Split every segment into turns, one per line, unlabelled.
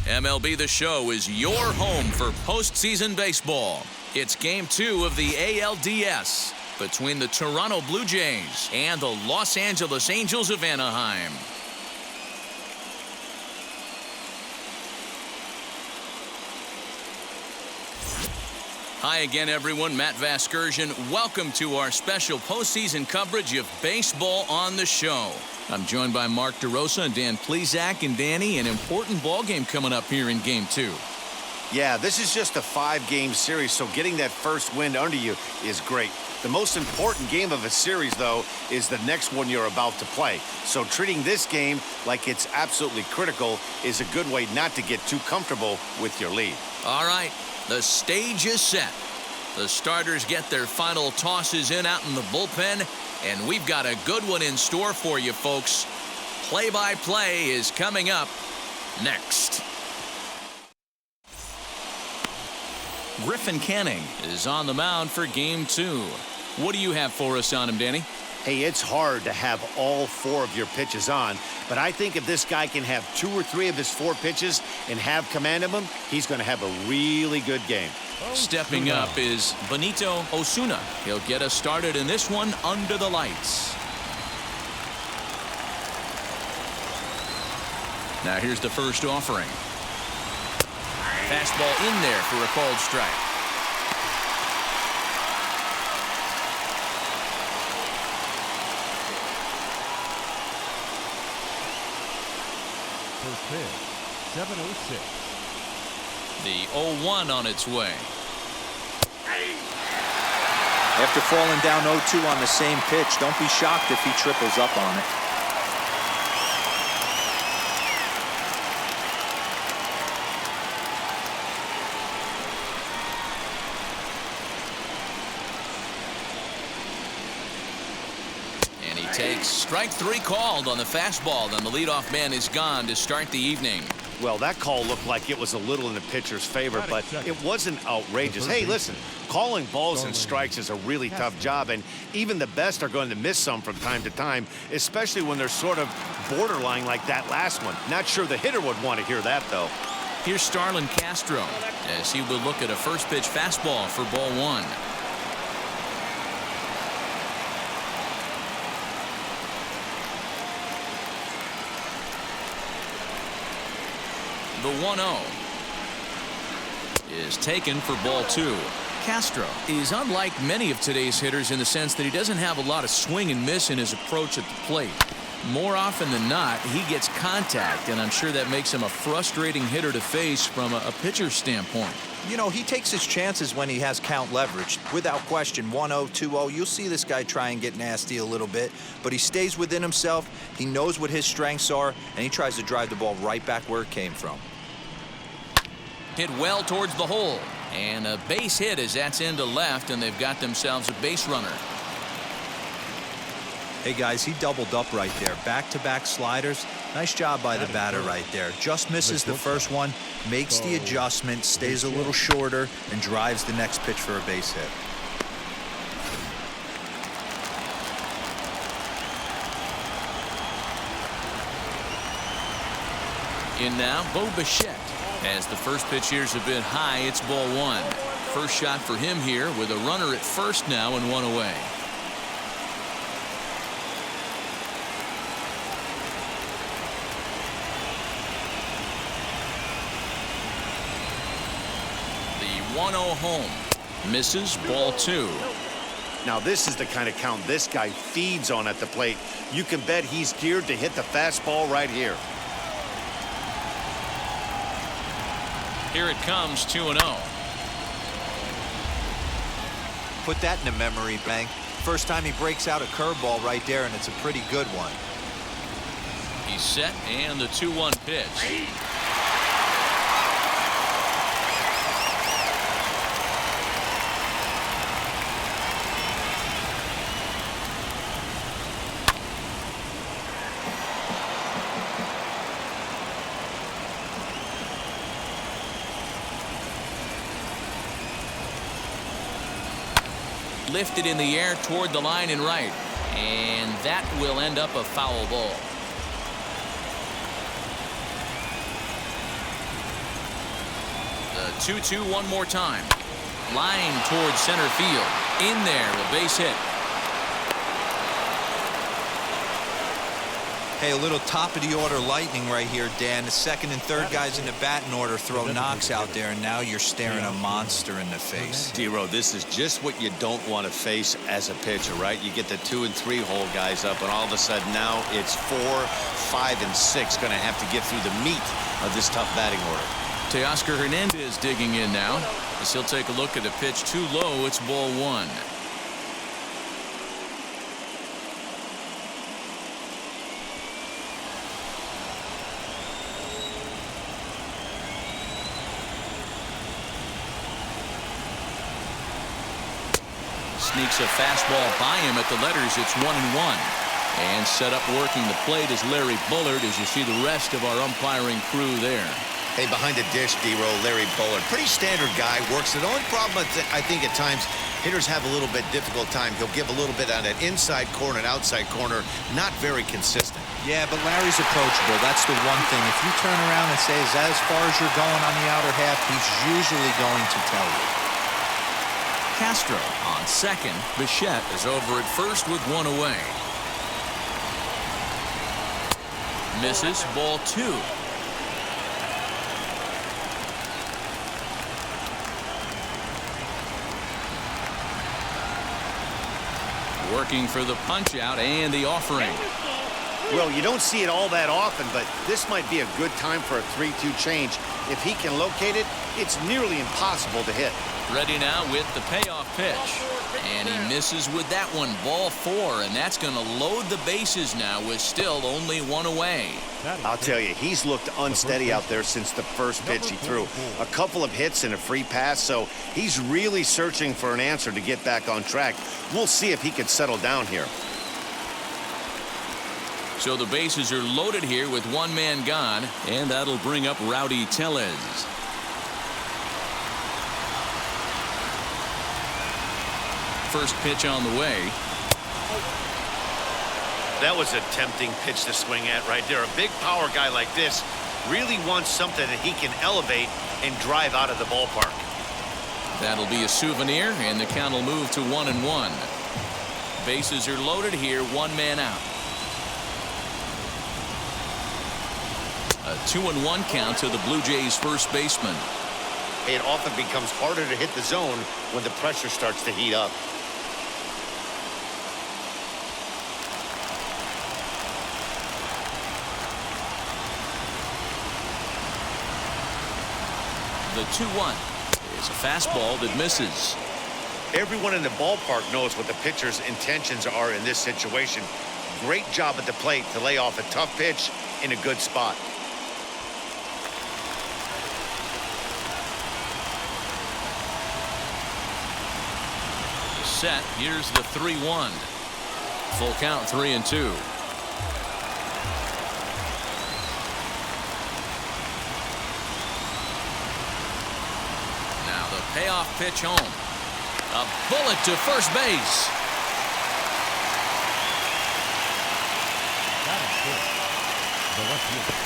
MLB The Show is your home for postseason baseball. It's Game 2 of the ALDS between the Toronto Blue Jays and the Los Angeles Angels of Anaheim. Hi again, everyone. Matt Vasgersian. Welcome to our special postseason coverage of Baseball on the Show. I'm joined by Mark DeRosa and Dan Plesac. And Danny, an important ball game coming up here in Game 2.
Yeah, this is just a 5-game series, so getting that first win under you is great. The most important game of a series, though, is the next one you're about to play. So treating this game like it's absolutely critical is a good way not to get too comfortable with your lead.
All right, the stage is set. The starters get their final tosses in out in the bullpen, and we've got a good one in store for you, folks. Play-by-play is coming up next. Griffin Canning is on the mound for Game 2. What do you have for us on him, Danny?
Hey, it's hard to have all 4 of your pitches on, but I think if this guy can have 2 or 3 of his 4 pitches and have command of them, he's going to have a really good game.
Stepping up is Benito Osuna. He'll get us started in this one under the lights. Now here's the first offering. Fastball in there for a called strike.
First pitch, 7:06.
The 0-1 on its way.
After falling down 0-2 on the same pitch, don't be shocked if he triples up on it.
And he takes strike 3 called on the fastball. Then the leadoff man is gone to start the evening.
Well, that call looked like it was a little in the pitcher's favor, but it wasn't outrageous. Hey, listen, calling balls and strikes is a really tough job, and even the best are going to miss some from time to time, especially when they're sort of borderline like that last one. Not sure the hitter would want to hear that, though.
Here's Starlin Castro as he will look at a first pitch fastball for ball 1. The 1-0 is taken for ball 2. Castro is unlike many of today's hitters in the sense that he doesn't have a lot of swing and miss in his approach at the plate. More often than not, he gets contact, and I'm sure that makes him a frustrating hitter to face from a pitcher's standpoint.
You know, he takes his chances when he has count leverage. Without question, 1-0, 2-0, you'll see this guy try and get nasty a little bit, but he stays within himself. He knows what his strengths are, and he tries to drive the ball right back where it came from.
Hit well towards the hole, and a base hit as that's into left, and they've got themselves a base runner.
Hey guys, he doubled up right there. Back-to-back sliders. Nice job by the batter right there. Just misses the first one, makes the adjustment, stays a little shorter, and drives the next pitch for a base hit.
In now, Bo Bichette. As the first pitch here's a bit high, it's ball 1. First shot for him here with a runner at first now and 1 away. The 1-0 home. Misses, ball 2.
Now, this is the kind of count this guy feeds on at the plate. You can bet he's geared to hit the fastball right here.
Here it comes, 2-0.
Put that in a memory bank. First time he breaks out a curveball right there, and it's a pretty good one.
He's set, and the 2-1 pitch. Lifted in the air toward the line and right, and that will end up a foul ball. 2-2 one more time. Line towards center field. In there, a base hit.
Hey, a little top-of-the-order lightning right here, Dan. The second and third guys in the batting order throw knocks out there, and now you're staring a monster in the face.
D-Row, this is just what you don't want to face as a pitcher, right? You get the 2 and 3 hole guys up, and all of a sudden now it's 4, 5, and 6 going to have to get through the meat of this tough batting order.
Teoscar Hernandez digging in now as he'll take a look at a pitch too low. It's ball 1. Sneaks a fastball by him at the letters. It's 1-1. And set up working the plate is Larry Bullard as you see the rest of our umpiring crew there.
Hey, behind the dish, D-Row, Larry Bullard. Pretty standard guy. Works it. The only problem I think at times hitters have a little bit difficult time. He'll give a little bit on that inside corner and outside corner. Not very consistent.
Yeah, but Larry's approachable. That's the one thing. If you turn around and say, is that as far as you're going on the outer half, he's usually going to tell you.
Castro on second. Bichette is over at first with 1 away. Misses. Ball 2. Working for the punch out and the offering.
Well, you don't see it all that often, but this might be a good time for a 3-2 change. If he can locate it, it's nearly impossible to hit.
Ready now with the payoff pitch. And he misses with that one. Ball 4, and that's going to load the bases now with still only 1 away.
I'll tell you, he's looked unsteady out there since the first pitch he threw. A couple of hits and a free pass, so he's really searching for an answer to get back on track. We'll see if he can settle down here.
So the bases are loaded here with 1 man gone, and that'll bring up Rowdy Tellez. First pitch on the way.
That was a tempting pitch to swing at right there. A big power guy like this really wants something that he can elevate and drive out of the ballpark.
That'll be a souvenir, and the count will move to 1-1. Bases are loaded here, 1 man out. A 2-1 count to the Blue Jays first baseman.
It often becomes harder to hit the zone when the pressure starts to heat up.
The 2-1 is a fastball that misses.
Everyone in the ballpark knows what the pitcher's intentions are in this situation. Great job at the plate to lay off a tough pitch in a good spot.
Set. Here's the 3-1. Full count, 3-2. Now the payoff pitch home. A bullet to first base.
That is good. The left fielder.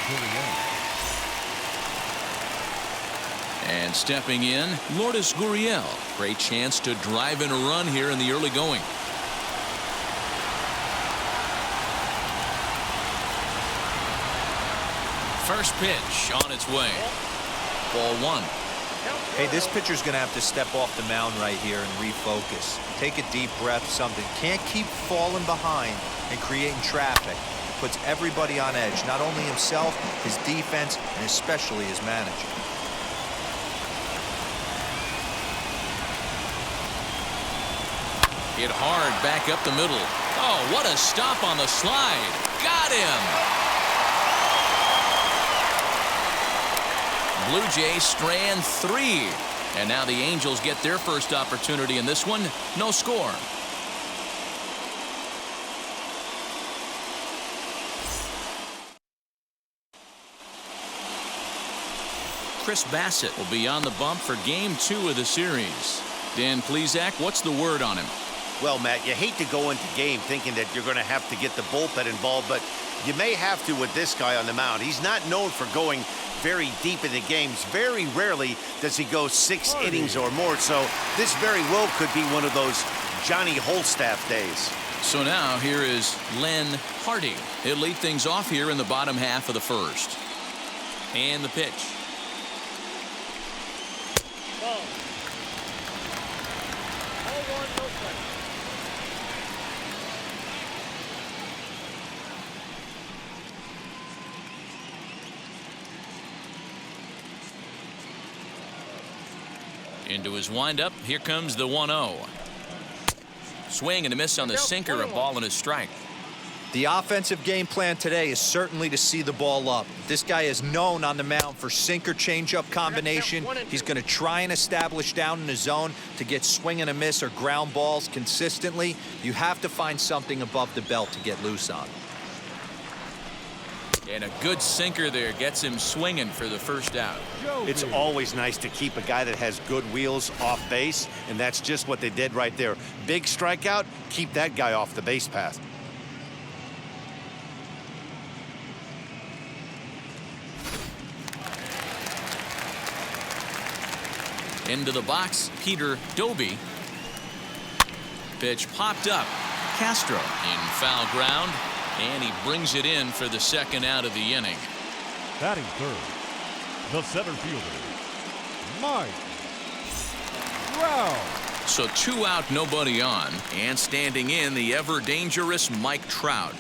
Julian.
And stepping in, Lourdes Gurriel. Great chance to drive in a run here in the early going. First pitch on its way. Ball 1.
Hey, this pitcher's going to have to step off the mound right here and refocus. Take a deep breath, something. Can't keep falling behind and creating traffic. It puts everybody on edge, not only himself, his defense, and especially his manager.
Hit hard back up the middle. Oh, what a stop on the slide. Got him. Blue Jays strand 3. And now the Angels get their first opportunity in this one. No score. Chris Bassett will be on the bump for game 2 of the series. Dan Plesac, what's the word on him?
Well, Matt, you hate to go into game thinking that you're going to have to get the bullpen involved, but you may have to with this guy on the mound. He's not known for going very deep in the games. Very rarely does he go 6 innings or more, so this very well could be one of those Johnny Holstaff days.
So now here is Lynn Hardy. He'll lead things off here in the bottom half of the first. And the pitch. Into his windup. Here comes the 1-0. Swing and a miss on the sinker. A ball and a strike.
The offensive game plan today is certainly to see the ball up. This guy is known on the mound for sinker changeup combination. He's going to try and establish down in the zone to get swing and a miss or ground balls consistently. You have to find something above the belt to get loose on.
And a good sinker there gets him swinging for the first out.
It's always nice to keep a guy that has good wheels off base, and that's just what they did right there. Big strikeout, keep that guy off the base path.
Into the box, Peter Doby. Pitch popped up. Castro in foul ground, and he brings it in for the second out of the inning.
Batting third, the center fielder, Mike Trout.
So 2 out, nobody on, and standing in the ever dangerous Mike Trout.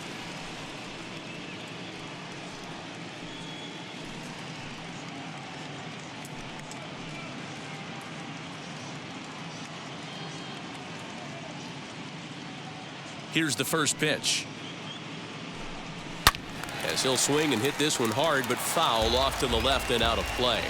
Here's the first pitch.
As he'll swing and hit this one hard, but foul off to the left and out of play.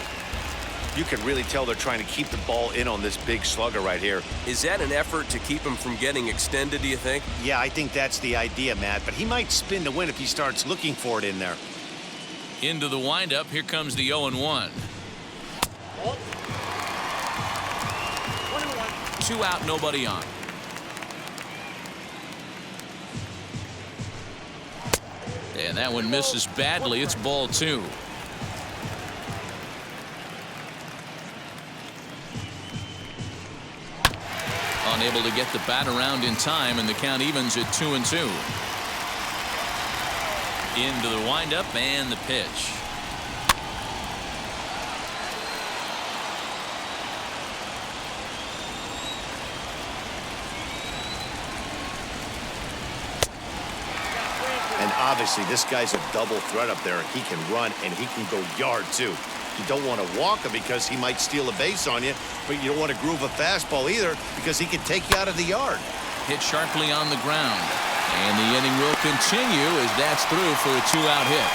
You can really tell they're trying to keep the ball in on this big slugger right here.
Is that an effort to keep him from getting extended, do you think?
Yeah, I think that's the idea, Matt, but he might spin to win if he starts looking for it in there.
Into the windup. Here comes the 0-1. 2 out, nobody on. And that one misses badly. It's ball 2. Unable to get the bat around in time, and the count evens at 2-2. Into the windup and the pitch.
And obviously, this guy's a double threat up there. He can run and he can go yard, too. You don't want to walk him because he might steal a base on you, but you don't want to groove a fastball either because he can take you out of the yard.
Hit sharply on the ground. And the inning will continue as that's through for a 2-out hit.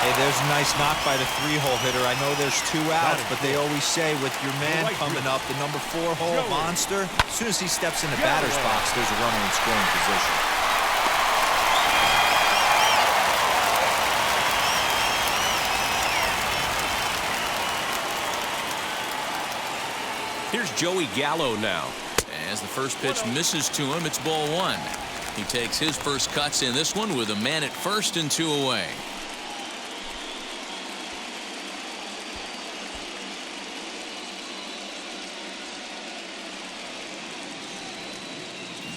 Hey, there's a nice knock by the 3-hole hitter. I know there's 2 outs, but they always say with your man coming up, the number 4-hole monster, as soon as he steps in the batter's box, there's a runner in scoring position.
Here's Joey Gallo now.
As the first pitch misses to him, it's ball 1. He takes his first cuts in this one with a man at first and 2 away.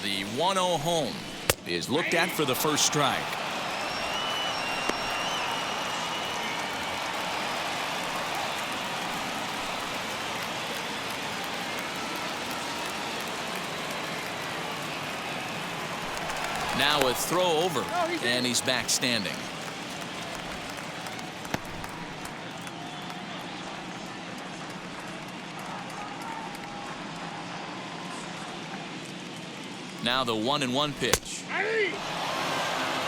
The 1-0 home is looked at for the first strike. Now a throw over, and he's back standing. Now the 1-1 pitch.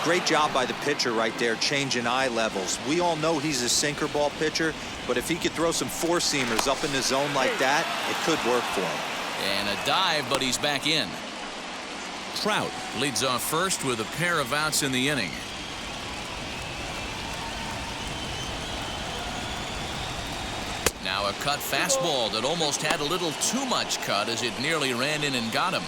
Great job by the pitcher right there, changing eye levels. We all know he's a sinker ball pitcher, but if he could throw some four-seamers up in the zone like that, it could work for him.
And a dive, but he's back in. Trout leads off first with a pair of outs in the inning. Now a cut fastball that almost had a little too much cut as it nearly ran in and got him.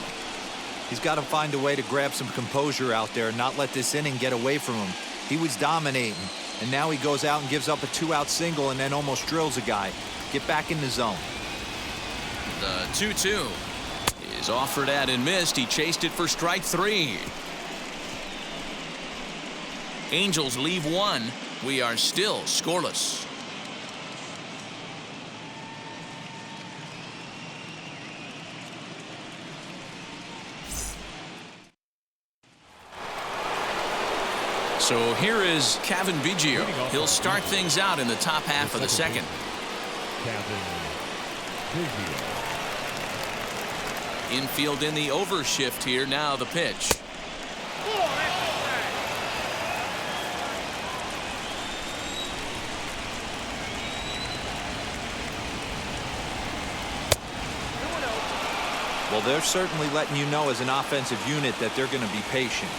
He's got to find a way to grab some composure out there and not let this inning get away from him. He was dominating. And now he goes out and gives up a 2-out single and then almost drills a guy. Get back in the zone.
The 2-2 is offered at and missed. He chased it for strike 3. Angels leave 1. We are still scoreless. So here is Kevin Biggio. He'll start things out in the top half of the second. Infield in the overshift here. Now the pitch.
Well, they're certainly letting you know as an offensive unit that they're going to be patient.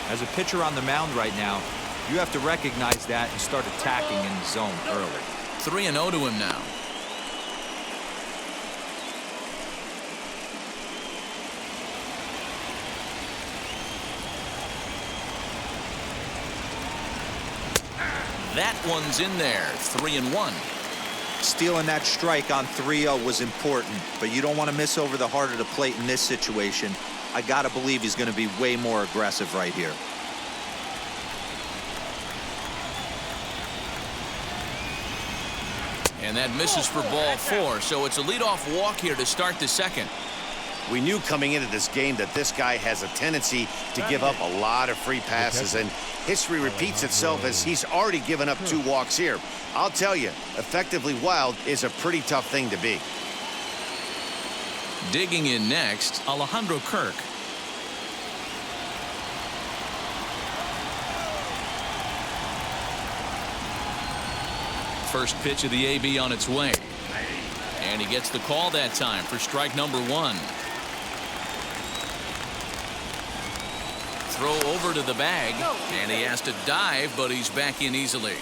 As a pitcher on the mound right now, you have to recognize that and start attacking in the zone early.
3-0 to him now. That one's in there. 3-1.
Stealing that strike on 3-0 was important, but you don't want to miss over the heart of the plate in this situation. I got to believe he's going to be way more aggressive right here.
And that misses for ball 4, so it's a leadoff walk here to start the second.
We knew coming into this game that this guy has a tendency to give up a lot of free passes, and history repeats itself as he's already given up 2 walks here. I'll tell you, effectively wild is a pretty tough thing to be.
Digging in next, Alejandro Kirk. First pitch of the AB on its way. And he gets the call that time for strike number 1. Throw over to the bag, and he has to dive, but he's back in easily.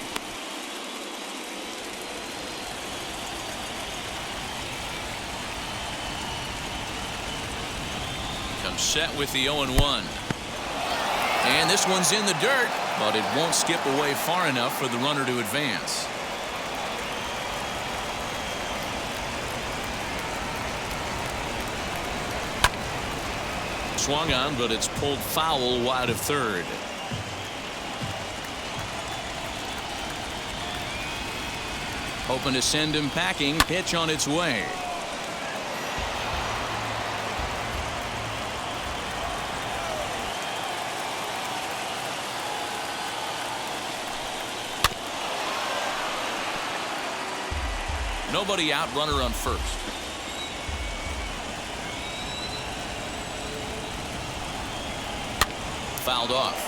Comes set with the 0-1. And this one's in the dirt, but it won't skip away far enough for the runner to advance. Swung on, but it's pulled foul wide of third. Hoping to send him packing. Pitch on its way. Nobody out, runner on first. Fouled off.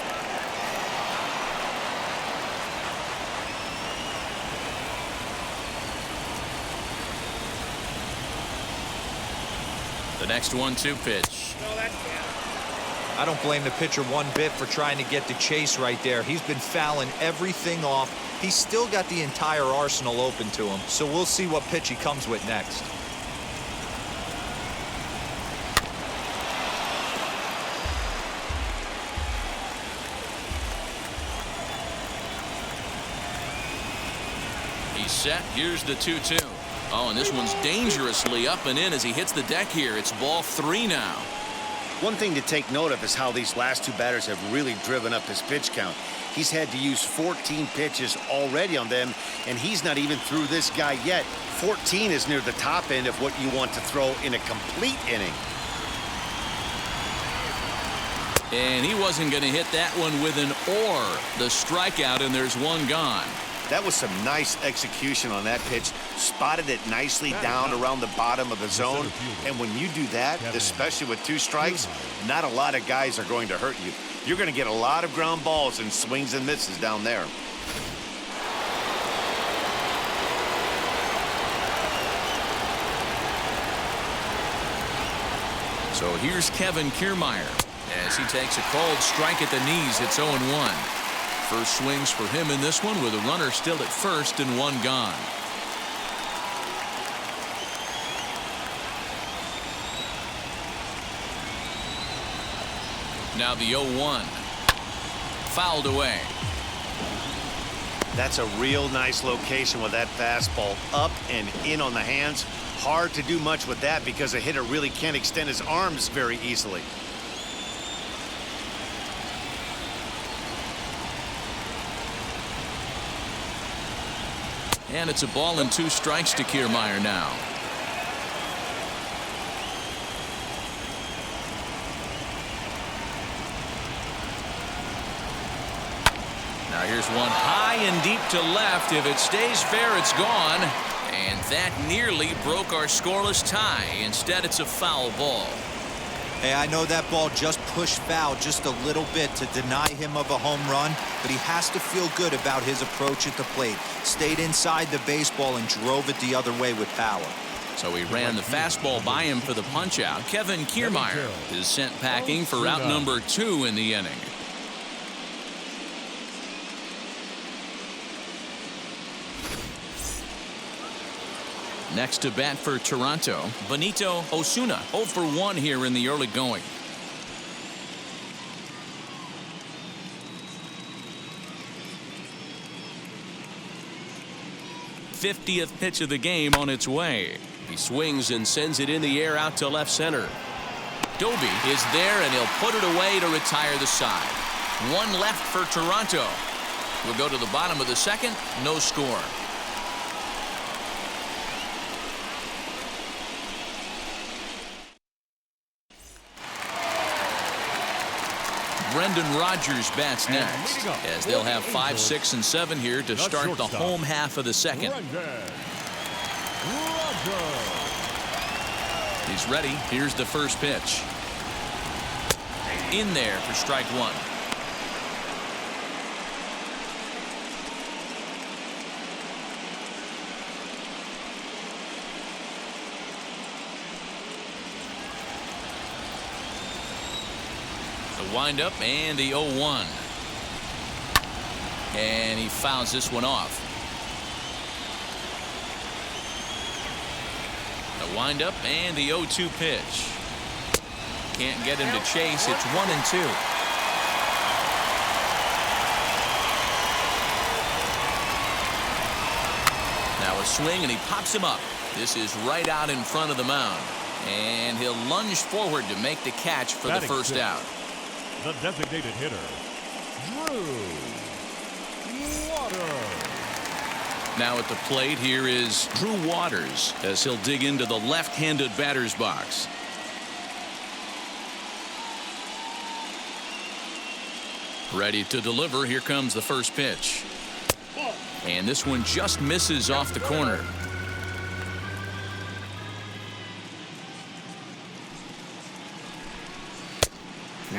The next 1-2 pitch.
I don't blame the pitcher one bit for trying to get the chase right there. He's been fouling everything off. He's still got the entire arsenal open to him, so we'll see what pitch he comes with next.
He's set. Here's the 2-2. Oh, and this one's dangerously up and in as he hits the deck here. It's ball 3 now.
One thing to take note of is how these last 2 batters have really driven up his pitch count. He's had to use 14 pitches already on them, and he's not even through this guy yet. 14 is near the top end of what you want to throw in a complete inning.
And he wasn't going to hit that one with an or. The strikeout, and there's one gone.
That was some nice execution on that pitch. Spotted it nicely down around the bottom of the zone. And when you do that, especially with 2 strikes, not a lot of guys are going to hurt you. You're going to get a lot of ground balls and swings and misses down there.
So here's Kevin Kiermaier as he takes a called strike at the knees. It's 0-1. First swings for him in this one with a runner still at first and 1 gone. Now the 0-1. Fouled away.
That's a real nice location with that fastball up and in on the hands. Hard to do much with that because a hitter really can't extend his arms very easily.
And it's a ball and 2 strikes to Kiermaier now. Now here's one high and deep to left. If it stays fair, it's gone. And that nearly broke our scoreless tie. Instead, it's a foul ball.
Hey, I know that ball just pushed foul just a little bit to deny him of a home run, but he has to feel good about his approach at the plate. Stayed inside the baseball and drove it the other way with power.
So he ran the fastball by him for the punch-out. Kevin Kiermaier is sent packing for out number 2 in the inning. Next to bat for Toronto, Benito Osuna, 0 for 1 here in the early going. '50th pitch of the game on its way.
He swings and sends it in the air out to left center.
Doby is there, and he'll put it away to retire the side. 1 left for Toronto. We'll go to the bottom of the second. No score. Brendan Rodgers bats next, as they'll have 5, 6, and 7 here to start the home half of the second. He's ready. Here's the first pitch. In there for strike 1. The windup and the 0-1. And he fouls this one off. The windup and the 0-2 pitch. Can't get him to chase. It's 1-2. Now a swing, and he pops him up. This is right out in front of the mound. And he'll lunge forward to make the catch for the first out.
The designated hitter, Drew Waters.
Now at the plate, here is Drew Waters as he'll dig into the left-handed batter's box. Ready to deliver. Here comes the first pitch. And this one just misses off the corner.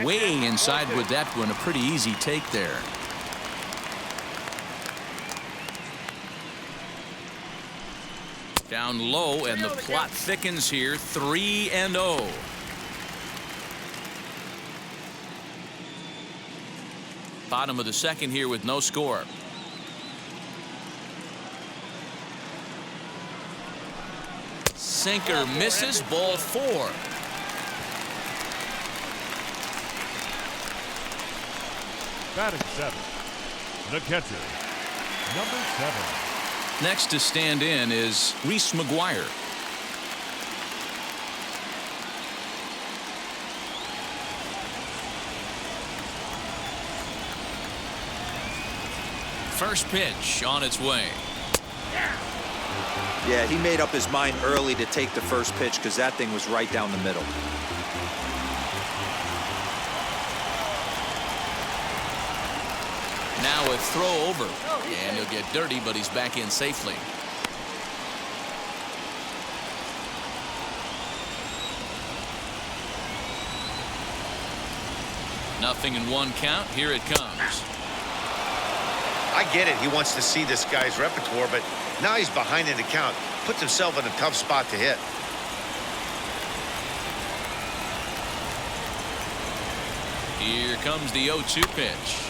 Way inside with that one. A pretty easy take there. Down low, and the plot thickens here. 3-0. Bottom of the second here with no score. Sinker misses. Ball 4.
Batting 7, the catcher, number 7.
Next to stand in is Reese Mcguire. First pitch on its way.
Yeah, he made up his mind early to take the first pitch because that thing was right down the middle.
Now a throw over, and he'll get dirty, but he's back in safely. Nothing in 1 count. Here it comes.
I get it. He wants to see this guy's repertoire, but now he's behind in the count. Puts himself in a tough spot to hit.
Here comes the 0-2 pitch.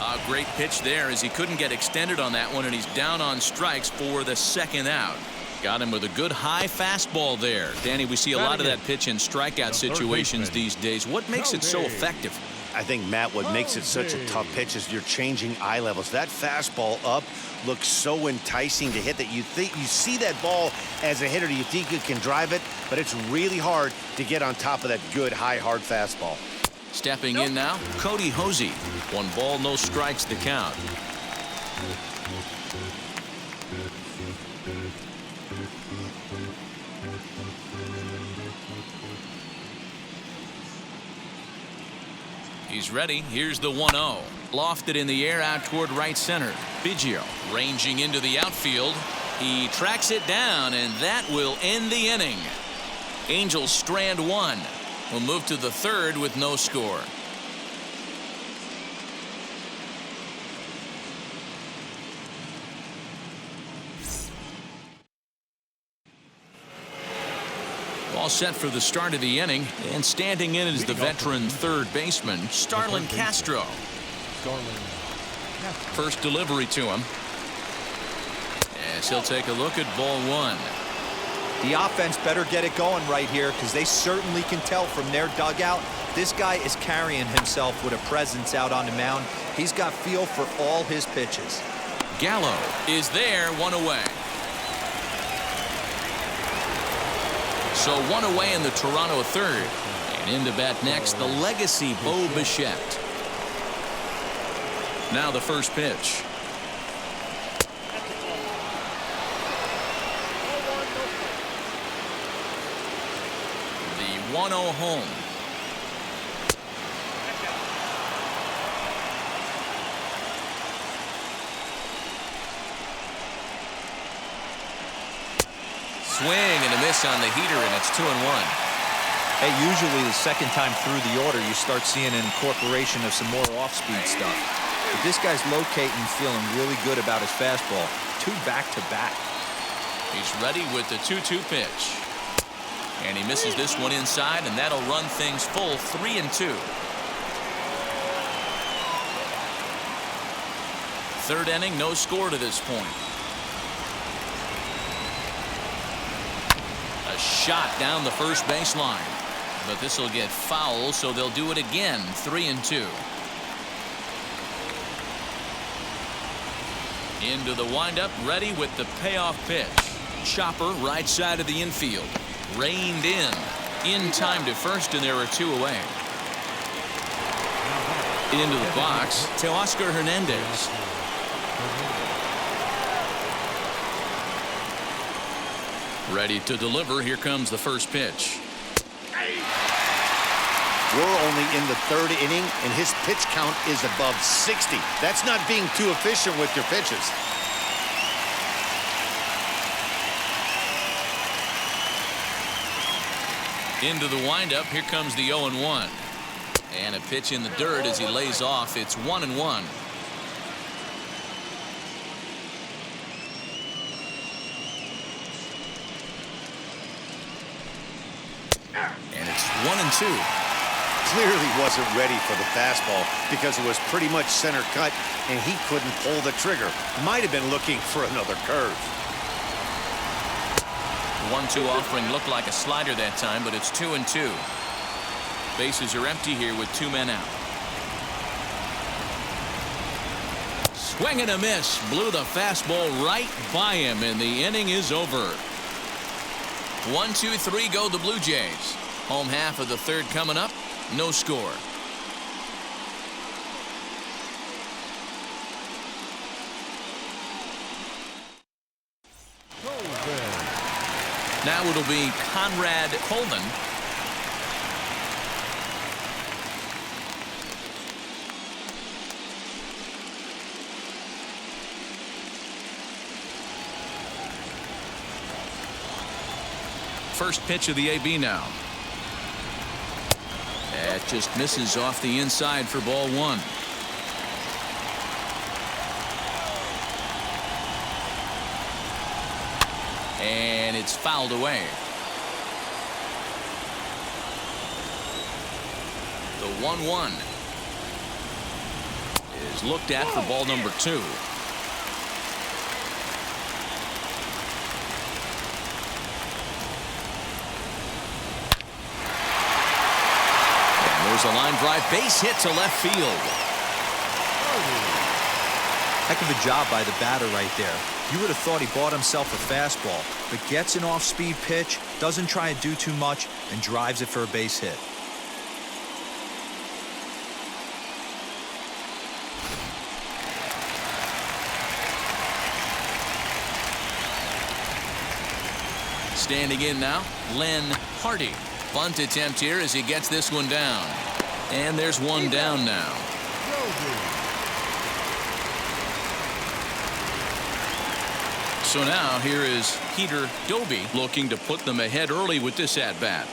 A great pitch there as he couldn't get extended on that one, and he's down on strikes for the second out. Got him with a good high fastball there. Danny, we see a lot of that pitch in strikeout situations these days. What makes it so effective?
I think, Matt, what makes it such a tough pitch is you're changing eye levels. That fastball up looks so enticing to hit that you see that ball as a hitter, you think you can drive it, but it's really hard to get on top of that good, high, hard fastball.
Stepping in now, Cody Hosey. 1 ball, no strikes the count. He's ready. Here's the 1-0. Lofted in the air out toward right center. Biggio ranging into the outfield. He tracks it down, and that will end the inning. Angels strand 1. We'll move to the 3rd with no score. All set for the start of the inning, and standing in is the veteran third baseman, Starlin Castro. First delivery to him. As he'll take a look at ball 1.
The offense better get it going right here, because they certainly can tell from their dugout this guy is carrying himself with a presence out on the mound. He's got feel for all his pitches.
Gallo is there, 1 away. So 1 away in the Toronto 3rd. And in to bat next, the legacy Bo Bichette. Now the first pitch. The 1-0 home. Swing and a miss on the heater, and it's 2-1.
Hey, usually the second time through the order, you start seeing an incorporation of some more off-speed stuff. But this guy's locating, feeling really good about his fastball. 2 back-to-back.
He's ready with the 2-2 pitch. And he misses this one inside, and that'll run things full 3-2. 3rd inning, no score to this point. A shot down the first baseline. But this will get foul, so they'll do it again. 3-2. Into the windup, ready with the payoff pitch. Chopper, right side of the infield. Reined in time to first, and there are 2 away. Into the box, Teoscar Hernandez. Ready to deliver. Here comes the first pitch.
We're only in the 3rd inning, and his pitch count is above 60. That's not being too efficient with your pitches.
Into the windup. Here comes the 0-1. And a pitch in the dirt as he lays off. It's 1-1. And it's 1-2.
Clearly wasn't ready for the fastball because it was pretty much center cut, and he couldn't pull the trigger. Might have been looking for another curve.
1-2 offering looked like a slider that time, but it's 2-2. Bases are empty here with 2 men out. Swing and a miss. Blew the fastball right by him, and the inning is over. 1-2-3 go the Blue Jays. Home half of the 3rd coming up. No score. Now it'll be Conrad Coleman. First pitch of the AB now. That just misses off the inside for ball 1. And it's fouled away. The 1-1 is looked at for ball number 2. Here's a line drive base hit to left field.
Heck of a job by the batter right there. You would have thought he bought himself a fastball, but gets an off-speed pitch, doesn't try and do too much, and drives it for a base hit.
Standing in now, Lynn Hardy. Bunt attempt here as he gets this one down. And there's one down now. So now here is Peter Doby looking to put them ahead early with this at-bat.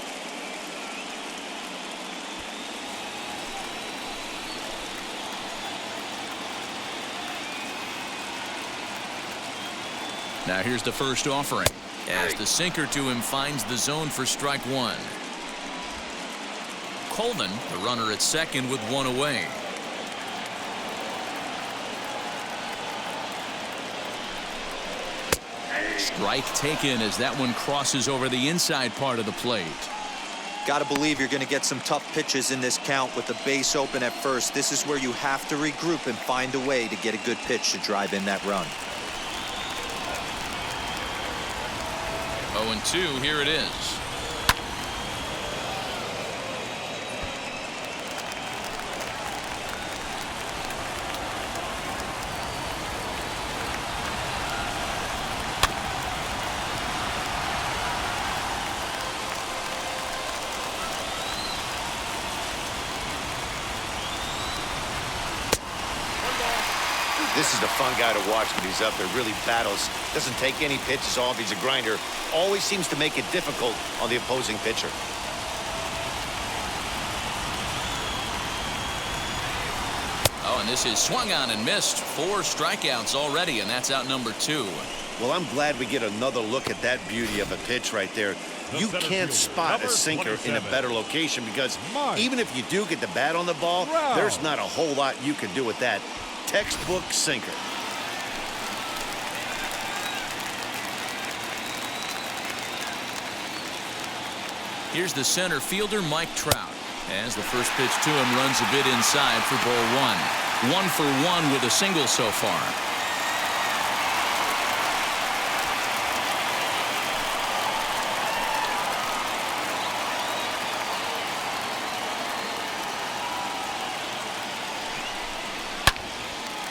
Now here's the first offering as the sinker to him finds the zone for strike one. Coleman, the runner at second with one away. Strike taken as that one crosses over the inside part of the plate.
Got to believe you're going to get some tough pitches in this count with the base open at first. This is where you have to regroup and find a way to get a good pitch to drive in that run.
0-2, here it is.
This is the fun guy to watch when he's up there. Really battles. Doesn't take any pitches off. He's a grinder. Always seems to make it difficult on the opposing pitcher.
Oh, and this is swung on and missed. 4 strikeouts already, and that's out number 2.
Well, I'm glad we get another look at that beauty of a pitch right there. You can't spot a sinker in a better location because even if you do get the bat on the ball, there's not a whole lot you can do with that. Textbook sinker.
Here's the center fielder, Mike Trout. As the first pitch to him runs a bit inside for ball 1. 1 for 1 with a single so far.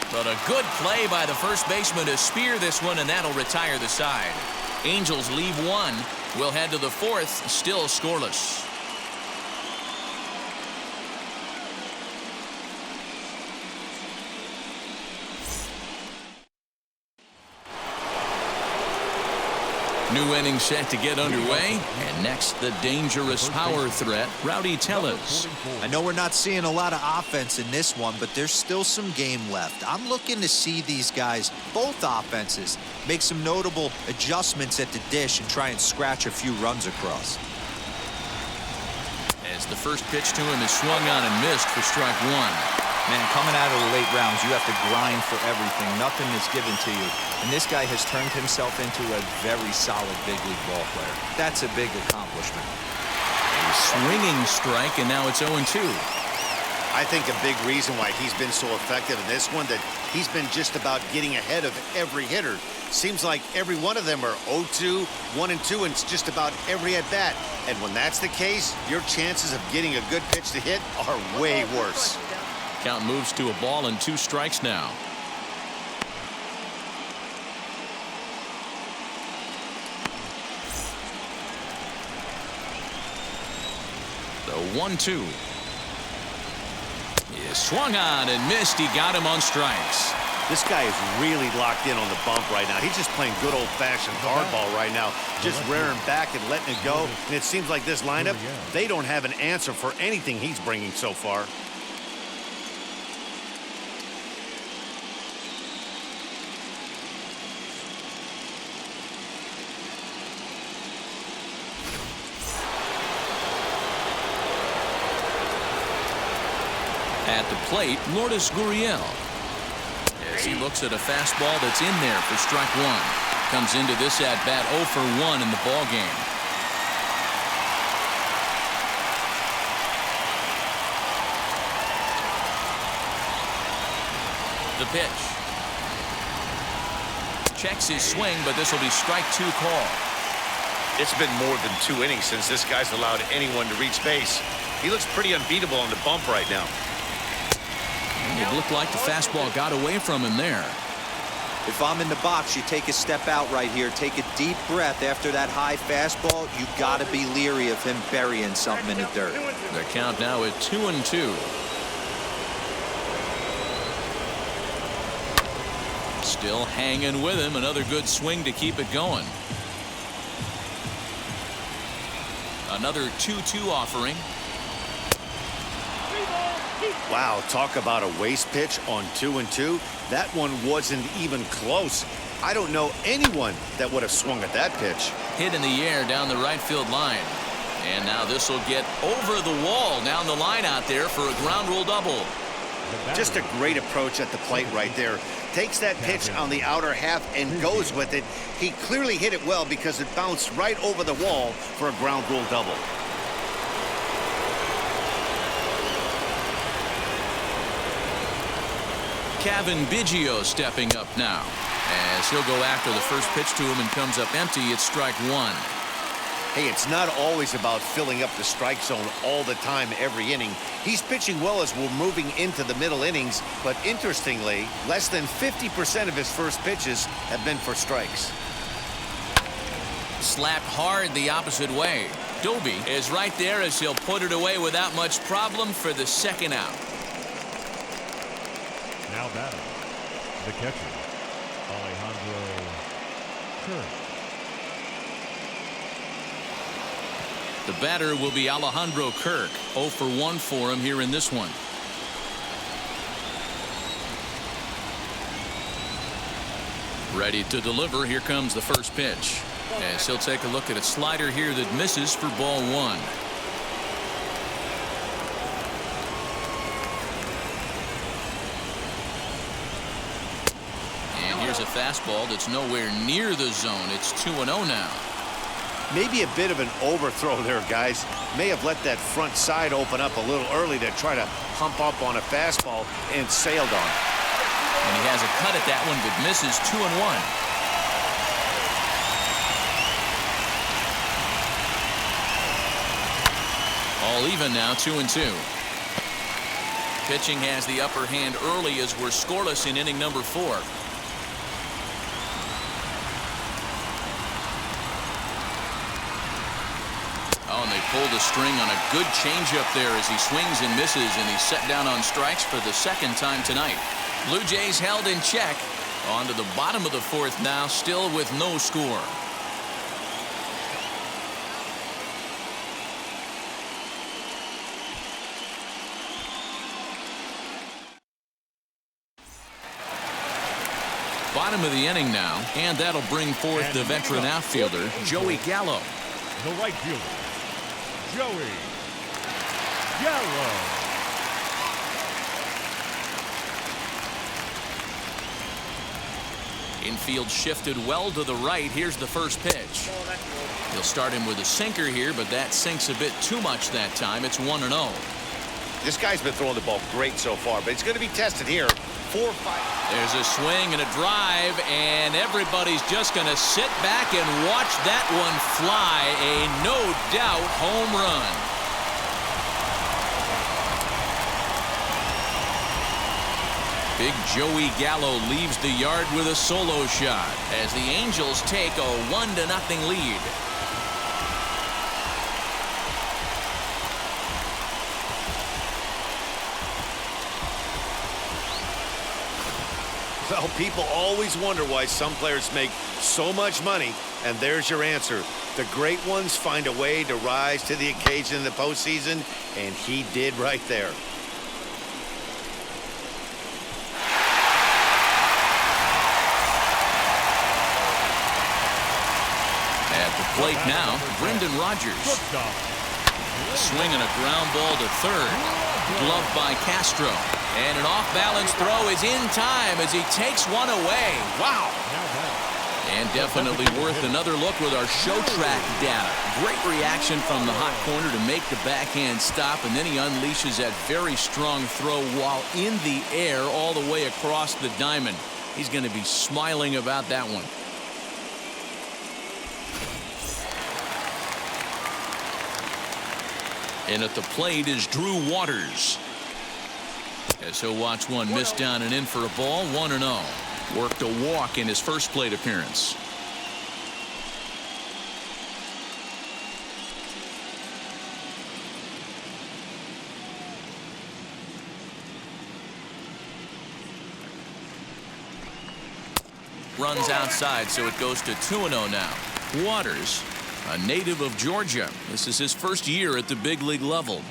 But a good play by the first baseman to spear this one, and that'll retire the side. Angels leave 1. We'll head to the 4th, still scoreless. New inning set to get underway. And next, the dangerous power threat, Rowdy Tellez.
I know we're not seeing a lot of offense in this one, but there's still some game left. I'm looking to see these guys, both offenses, make some notable adjustments at the dish and try and scratch a few runs across.
As the first pitch to him is swung on and missed for strike 1.
Man, coming out of the late rounds, you have to grind for everything. Nothing is given to you. And this guy has turned himself into a very solid big league ball player. That's a big accomplishment.
A swinging strike, and now it's 0-2.
I think a big reason why he's been so effective in this one, that he's been just about getting ahead of every hitter. Seems like every one of them are 0-2, 1-2, and it's just about every at-bat. And when that's the case, your chances of getting a good pitch to hit are way worse.
Count moves to a ball and 2 strikes now. The 1-2 is swung on and missed. He got him on strikes.
This guy is really locked in on the bump right now. He's just playing good old-fashioned hardball right now, just rearing back and letting it go. And it seems like this lineup, they don't have an answer for anything he's bringing so far.
At the plate, Lourdes Gurriel. As he looks at a fastball that's in there for strike 1. Comes into this at-bat 0 for 1 in the ballgame. The pitch. Checks his swing, but this will be strike 2 call.
It's been more than 2 innings since this guy's allowed anyone to reach base. He looks pretty unbeatable on the bump right now.
It looked like the fastball got away from him there.
If I'm in the box, you take a step out right here. Take a deep breath after that high fastball. You got to be leery of him burying something in the dirt.
The count now at 2-2. Still hanging with him. Another good swing to keep it going. Another 2-2 offering.
Wow, talk about a waste pitch on 2-2. That one wasn't even close. I don't know anyone that would have swung at that pitch.
Hit in the air down the right field line. And now this will get over the wall down the line out there for a ground rule double.
Just a great approach at the plate right there. Takes that pitch on the outer half and goes with it. He clearly hit it well because it bounced right over the wall for a ground rule double.
Kevin Biggio stepping up now as he'll go after the first pitch to him and comes up empty. It's strike 1.
Hey, it's not always about filling up the strike zone all the time every inning. He's pitching well as we're moving into the middle innings, but interestingly, less than 50% of his first pitches have been for strikes.
Slapped hard the opposite way. Doby is right there as he'll put it away without much problem for the second out.
Now batting, the catcher, Alejandro Kirk.
The batter will be Alejandro Kirk. 0 for 1 for him here in this one. Ready to deliver. Here comes the first pitch. As he'll take a look at a slider here that misses for ball 1. And here's a fastball that's nowhere near the zone. It's 2-0 now.
Maybe a bit of an overthrow there, guys. May have let that front side open up a little early to try to hump up on a fastball and sailed on.
And he has a cut at that one, but misses. 2-1. All even now, 2-2. Pitching has the upper hand early as we're scoreless in inning number 4. Oh, and they pulled the string on a good changeup there as he swings and misses, and he's set down on strikes for the second time tonight. Blue Jays held in check. On to the bottom of the 4th now, still with no score. Bottom of the inning now, and that'll bring forth the veteran outfielder, Joey Gallo.
The right fielder, Joey Gallo.
Infield shifted well to the right. Here's the first pitch. He'll start him with a sinker here, but that sinks a bit too much that time. It's 1-0.
This guy's been throwing the ball great so far, but it's going to be tested here. 4-5.
There's a swing and a drive, and everybody's just going to sit back and watch that one fly. A no-doubt home run. Big Joey Gallo leaves the yard with a solo shot as the Angels take a 1-0 lead.
Well, people always wonder why some players make so much money, and there's your answer. The great ones find a way to rise to the occasion in the postseason, and he did right there.
At the plate now, Brendan Rodgers. Swinging a ground ball to third. Gloved by Castro. And an off-balance throw is in time as he takes one away. Wow. And definitely worth another look with our show track data. Great reaction from the hot corner to make the backhand stop, and then he unleashes that very strong throw while in the air all the way across the diamond. He's going to be smiling about that one. And at the plate is Drew Waters. As he'll watch one miss down and in for a ball, 1-0. Worked a walk in his first plate appearance. Runs outside, so it goes to 2-0 now. Waters, a native of Georgia. This is his first year at the big league level.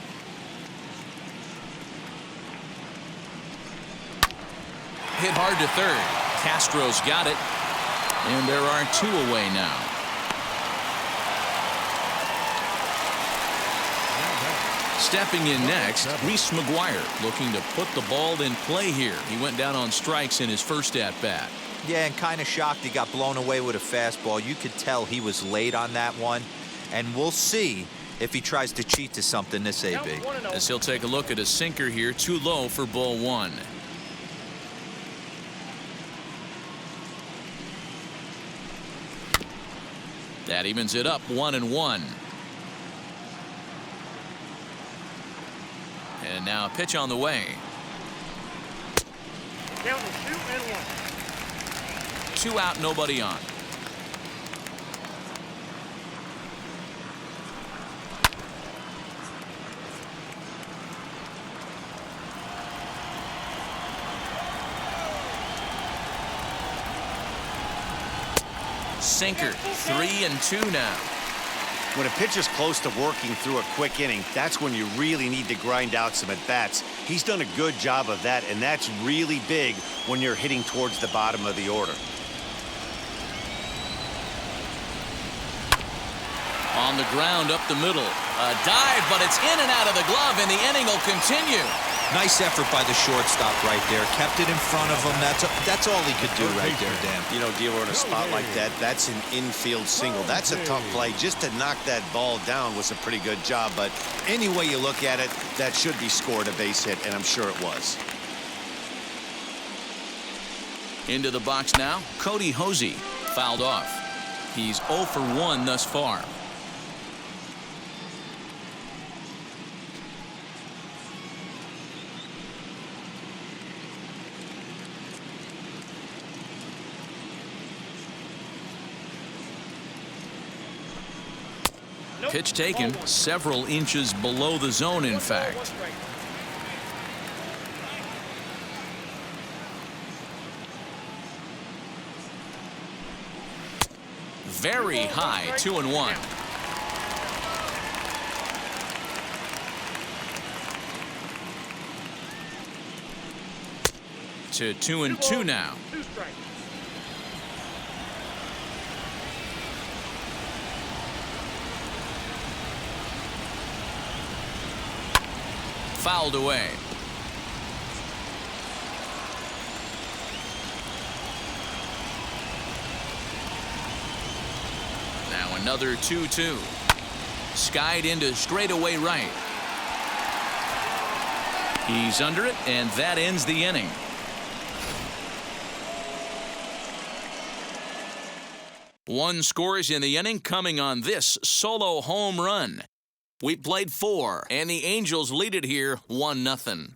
Hit hard to third. Castro's got it. And there are 2 away now. Stepping in next, Reese Mcguire, looking to put the ball in play here. He went down on strikes in his first at-bat.
Yeah, and kind of shocked he got blown away with a fastball. You could tell he was late on that one. And we'll see if he tries to cheat to something this AB.
As he'll take a look at a sinker here, too low for ball 1. That evens it up 1-1. And now a pitch on the way.
Count is 2-1.
2 out, nobody on. Sinker, 3-2 now.
When a pitcher's close to working through a quick inning, that's when you really need to grind out some at-bats. He's done a good job of that, and that's really big when you're hitting towards the bottom of the order.
On the ground up the middle. A dive, but it's in and out of the glove, and the inning will continue.
Nice effort by the shortstop right there. Kept it in front of him. That's all he could do right there, Dan.
You know, Dealer, in a spot like that, that's an infield single. That's a tough play. Just to knock that ball down was a pretty good job. But any way you look at it, that should be scored a base hit, and I'm sure it was.
Into the box now, Cody Hosey fouled off. He's 0 for 1 thus far. Pitch taken several inches below the zone, in fact. Very high, 2-1. To 2-2 now. Fouled away. Now another 2-2. Skied into straightaway right. He's under it, and that ends the inning. One scores in the inning coming on this solo home run. We played 4, and the Angels lead it here 1-0.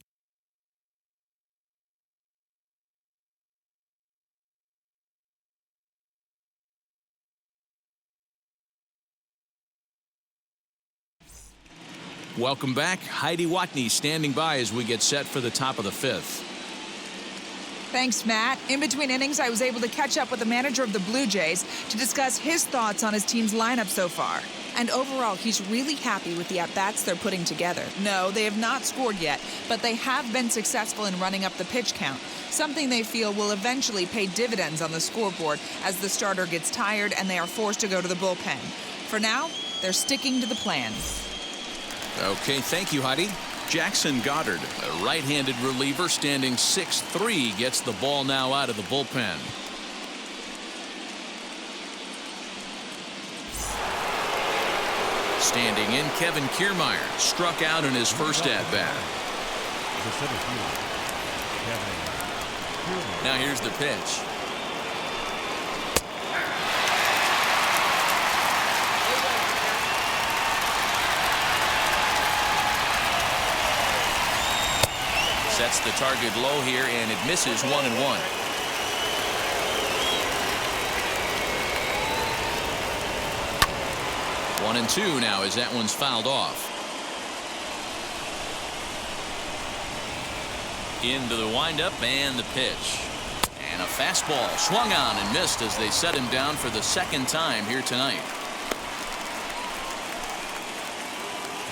Welcome back. Heidi Watney standing by as we get set for the top of the 5th.
Thanks, Matt. In between innings, I was able to catch up with the manager of the Blue Jays to discuss his thoughts on his team's lineup so far. And overall, he's really happy with the at-bats they're putting together. No, they have not scored yet, but they have been successful in running up the pitch count, something they feel will eventually pay dividends on the scoreboard as the starter gets tired and they are forced to go to the bullpen. For now, they're sticking to the plan.
Okay, thank you, Heidi. Jackson Goddard, a right-handed reliever standing 6'3", gets the ball now out of the bullpen. Standing in, Kevin Kiermaier struck out in his first at-bat.
The center fielder, Kevin Kiermaier.
Now here's the pitch. Sets the target low here, and it misses 1-1. One and two now as that one's fouled off. Into the windup and the pitch. And a fastball swung on and missed as they set him down for the second time here tonight.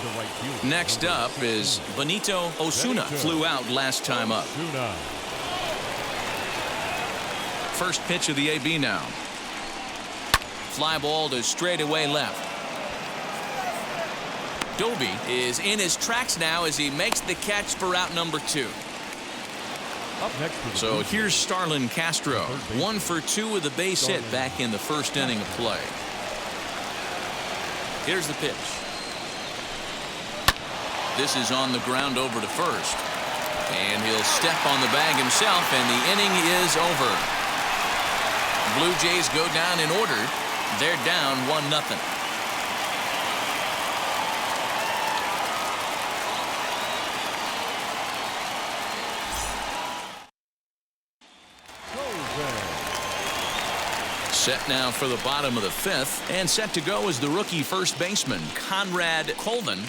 The right fielder.
Next up is Benito Osuna. Flew out last time up.
Osuna.
First pitch of the AB now. Fly ball to straightaway left. Doby is in his tracks now as he makes the catch for out number 2.
Up next for the
So
Blue
here's Starlin Castro, 1 for 2 with a base hit back in the first inning of play. Here's the pitch. This is on the ground over to first. And he'll step on the bag himself, and the inning is over. Blue Jays go down in order. They're down 1-0. Set now for the bottom of the 5th, and set to go is the rookie first baseman, Conrad Coleman.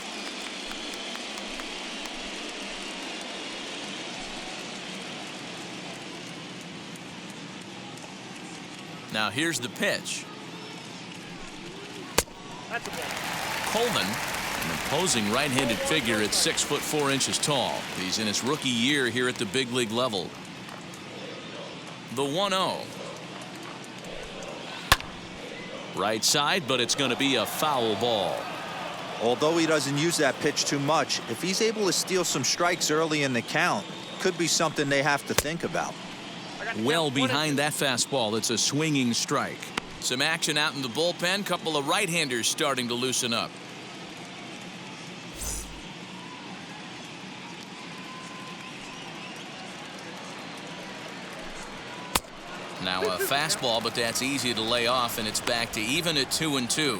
Now here's the pitch. Coleman, an imposing right-handed figure at 6'4" tall. He's in his rookie year here at the big league level. The 1-0. Right side, but it's going to be a foul ball.
Although he doesn't use that pitch too much, if he's able to steal some strikes early in the count, could be something they have to think about.
Well behind that fastball, it's a swinging strike. Some action out in the bullpen. Couple of right-handers starting to loosen up. Now a fastball, but that's easy to lay off, and it's back to even at 2-2.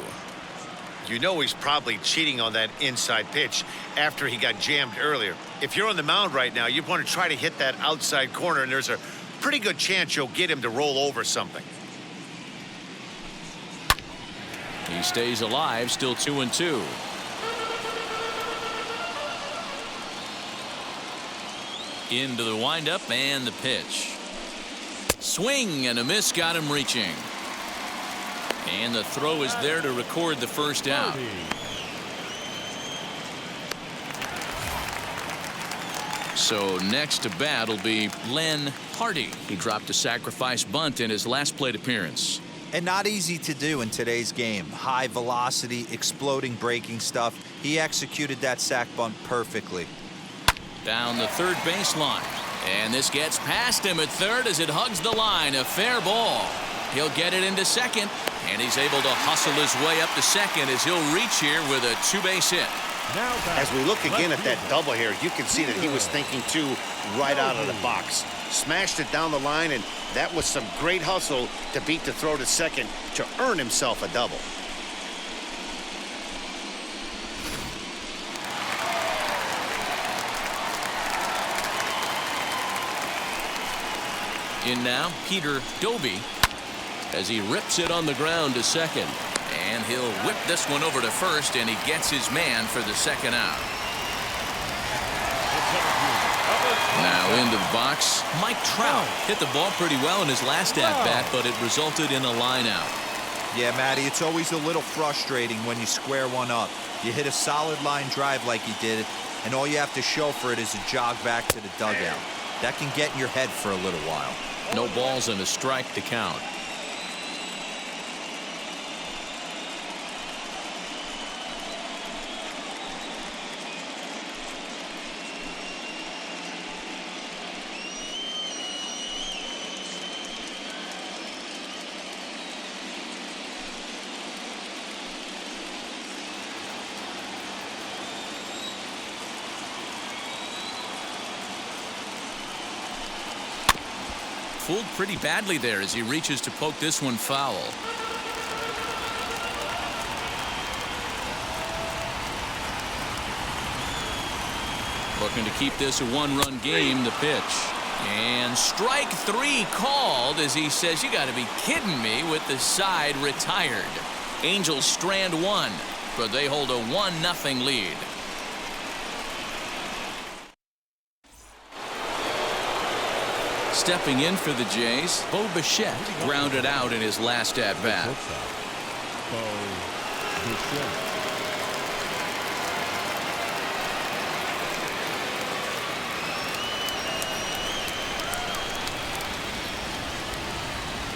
You know he's probably cheating on that inside pitch after he got jammed earlier. If you're on the mound right now, you want to try to hit that outside corner, and there's a pretty good chance you'll get him to roll over something.
He stays alive, still 2-2. Into the windup and the pitch. Swing and a miss got him reaching. And the throw is there to record the first out. So next to bat will be Lynn Hardy. He dropped a sacrifice bunt in his last plate appearance.
And not easy to do in today's game. High velocity, exploding breaking stuff. He executed that sac bunt perfectly.
Down the third baseline. And this gets past him at third as it hugs the line. A fair ball. He'll get it into second. And he's able to hustle his way up to second as he'll reach here with a 2-base hit.
As we look again at that double here, you can see that he was thinking too right out of the box. Smashed it down the line, and that was some great hustle to beat the throw to second to earn himself a double.
In now, Peter Doby as he rips it on the ground to second. And he'll whip this one over to first, and he gets his man for the second out. Now into the box, Mike Trout hit the ball pretty well in his last at-bat, but it resulted in a line out.
Yeah, Matty, it's always a little frustrating when you square one up. You hit a solid line drive like he did, and all you have to show for it is a jog back to the dugout. That can get in your head for a little while.
No balls and a strike to count. fooled pretty badly there as he reaches to poke this one foul. Looking to keep this a one-run game. The pitch. And strike three called as he says, you got to be kidding me, with the side retired. Angels strand one, but they hold a 1-0 lead. Stepping in for the Jays, Bo Bichette grounded out in his last at-bat.
Bo Bichette.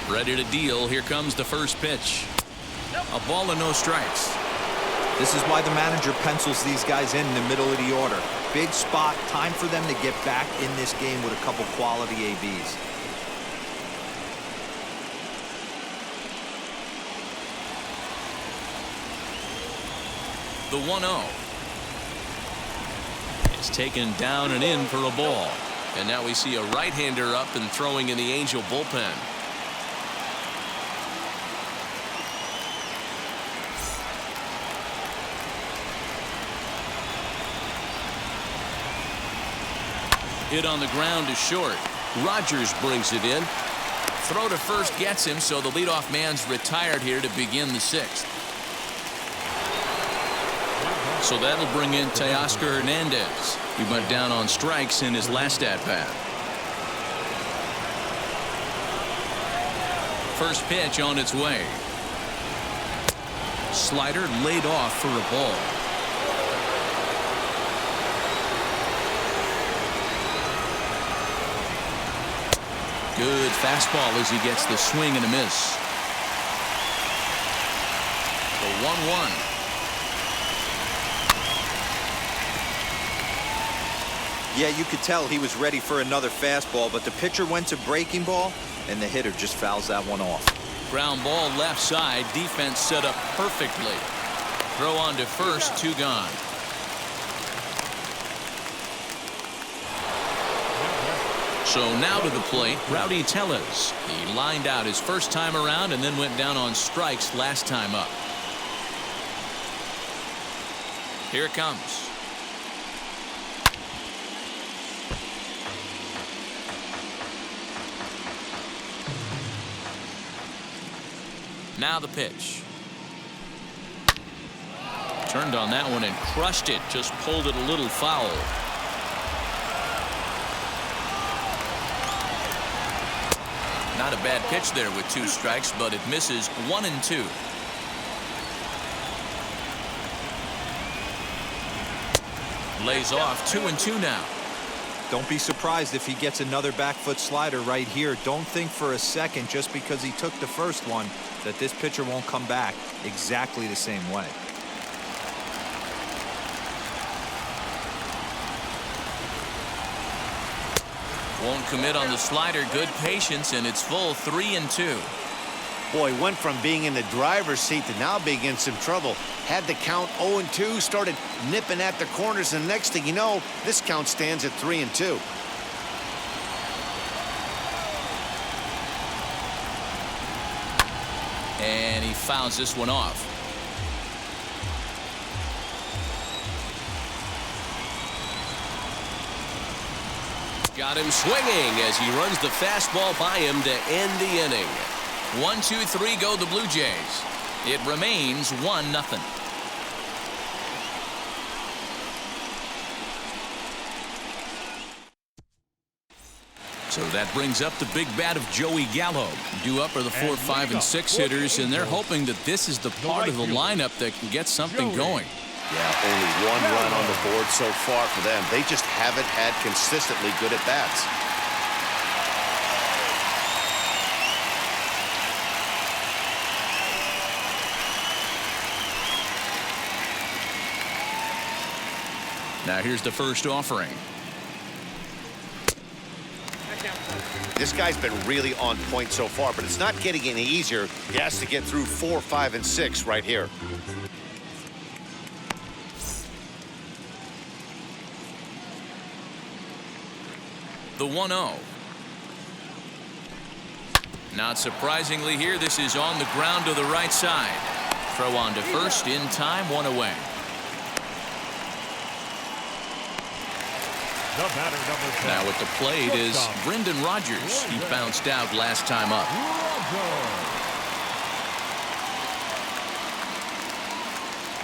Ready to deal. Here comes the first pitch. A ball and no strikes.
This is why the manager pencils these guys in the middle of the order. Big spot, time for them to get back in this game with a couple quality ABs.
The 1-0. It's taken down and in for a ball. And now we see a right-hander up and throwing in the Angel bullpen. Hit on the ground is short. Rogers brings it in. Throw to first gets him, so the leadoff man's retired here to begin the sixth. So that'll bring in Teoscar Hernandez. He went down on strikes in his last at-bat. First pitch on its way. Slider laid off for a ball. Good fastball as he gets the swing and a miss. The 1-1.
Yeah, you could tell he was ready for another fastball, but the pitcher went to breaking ball, and the hitter just fouls that one off.
Ground ball left side. Defense set up perfectly. Throw on to first, 2 gone. So now to the plate, Rowdy Tellez. He lined out his first time around and then went down on strikes last time up. Here it comes. Now the pitch. Turned on that one and crushed it. Just pulled it a little foul. Not a bad pitch there with 2 strikes, but it misses 1 and 2. Lays off 2 and 2 now.
Don't be surprised if he gets another back foot slider right here. Don't think for a second, just because he took the first one, that this pitcher won't come back exactly the same way.
Won't commit on the slider. Good patience, and it's full 3 and 2.
Boy, went from being in the driver's seat to now being in some trouble. Had the count 0 and 2, started nipping at the corners, and the next thing you know, this count stands at 3 and 2.
And he fouls this one off. Got him swinging as he runs the fastball by him to end the inning. 1-2-3 go the Blue Jays. It remains 1-0. So that brings up the big bat of Joey Gallo. Due up are the 4, 5, and 6 hitters, and they're hoping that this is the part of the lineup that can get something going.
Yeah, only 1 run on the board so far for them. They just haven't had consistently good at-bats.
Now here's the first offering.
This guy's been really on point so far, but it's not getting any easier. He has to get through 4, 5, and 6 right here.
The 1-0. Not surprisingly here, this is on the ground to the right side. Throw on to first in time, one away.
The batter, number 10.
Now at the plate is
Shortstop.
Brendan Rodgers. He bounced out last time up.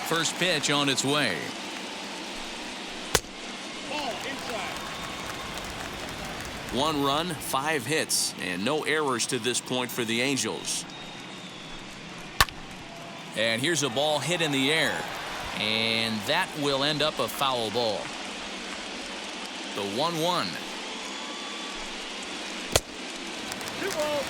First pitch on its way.
Ball inside.
1 run, 5 hits, and no errors to this point for the Angels. And here's a ball hit in the air, and that will end up a foul ball. The 1-1.
2 balls,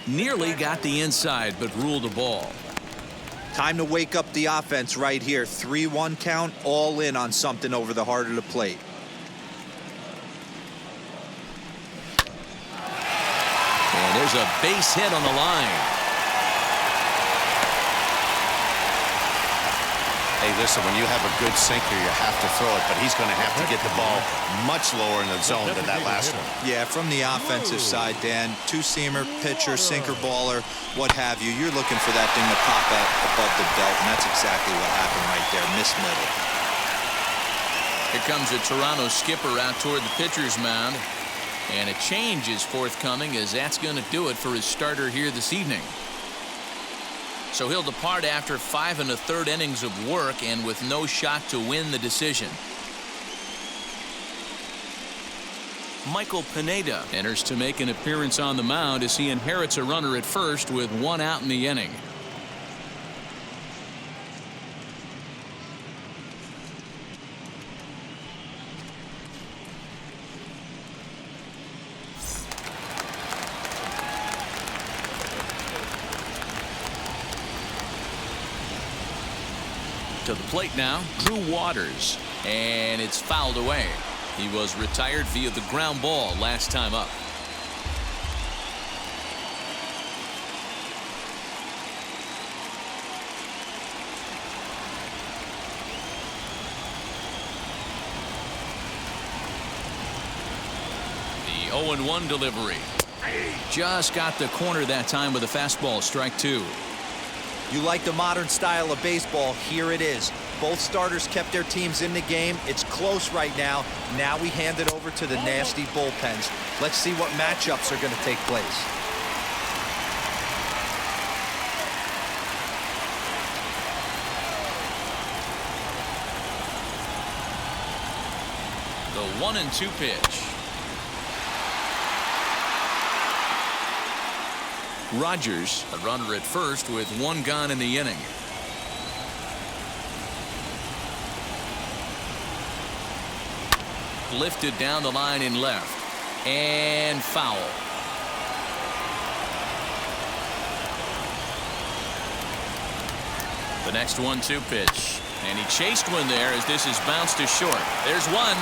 1.
Nearly got the inside, but ruled a ball.
Time to wake up the offense right here. 3-1 count, all in on something over the heart of the plate.
And there's a base hit on the line.
Hey, listen, when you have a good sinker, you have to throw it, but he's going to have to get the ball much lower in the zone than that last one.
Yeah, from the offensive side, Dan, two-seamer, pitcher, sinker baller, what have you. You're looking for that thing to pop out above the belt, and that's exactly what happened right there. Missed middle.
Here comes a Toronto skipper out toward the pitcher's mound. And a change is forthcoming, as that's going to do it for his starter here this evening. So he'll depart after 5 1/3 innings of work and with no shot to win the decision. Michael Pineda enters to make an appearance on the mound as he inherits a runner at first with 1 out in the inning. To the plate now, Drew Waters, and it's fouled away. He was retired via the ground ball last time up. The 0-1 delivery. Just got the corner that time with a fastball, strike 2.
You like the modern style of baseball, here it is. Both starters kept their teams in the game. It's close right now. Now we hand it over to the nasty bullpens. Let's see what matchups are going to take place.
The 1-2 pitch. Rodgers, a runner at first with 1 gone in the inning. Lifted down the line in left. And foul. The next 1-2 pitch. And he chased one there as this is bounced to short. There's one.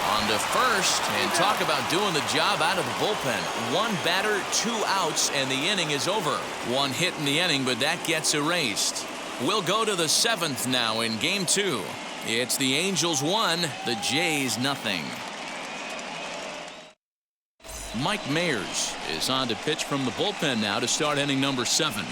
On to first, and talk about doing the job out of the bullpen. 1 batter, 2 outs, and the inning is over. 1 hit in the inning, but that gets erased. We'll go to the 7th now in Game 2. It's the Angels 1, the Jays nothing. Mike Mayers is on to pitch from the bullpen now to start inning number 7.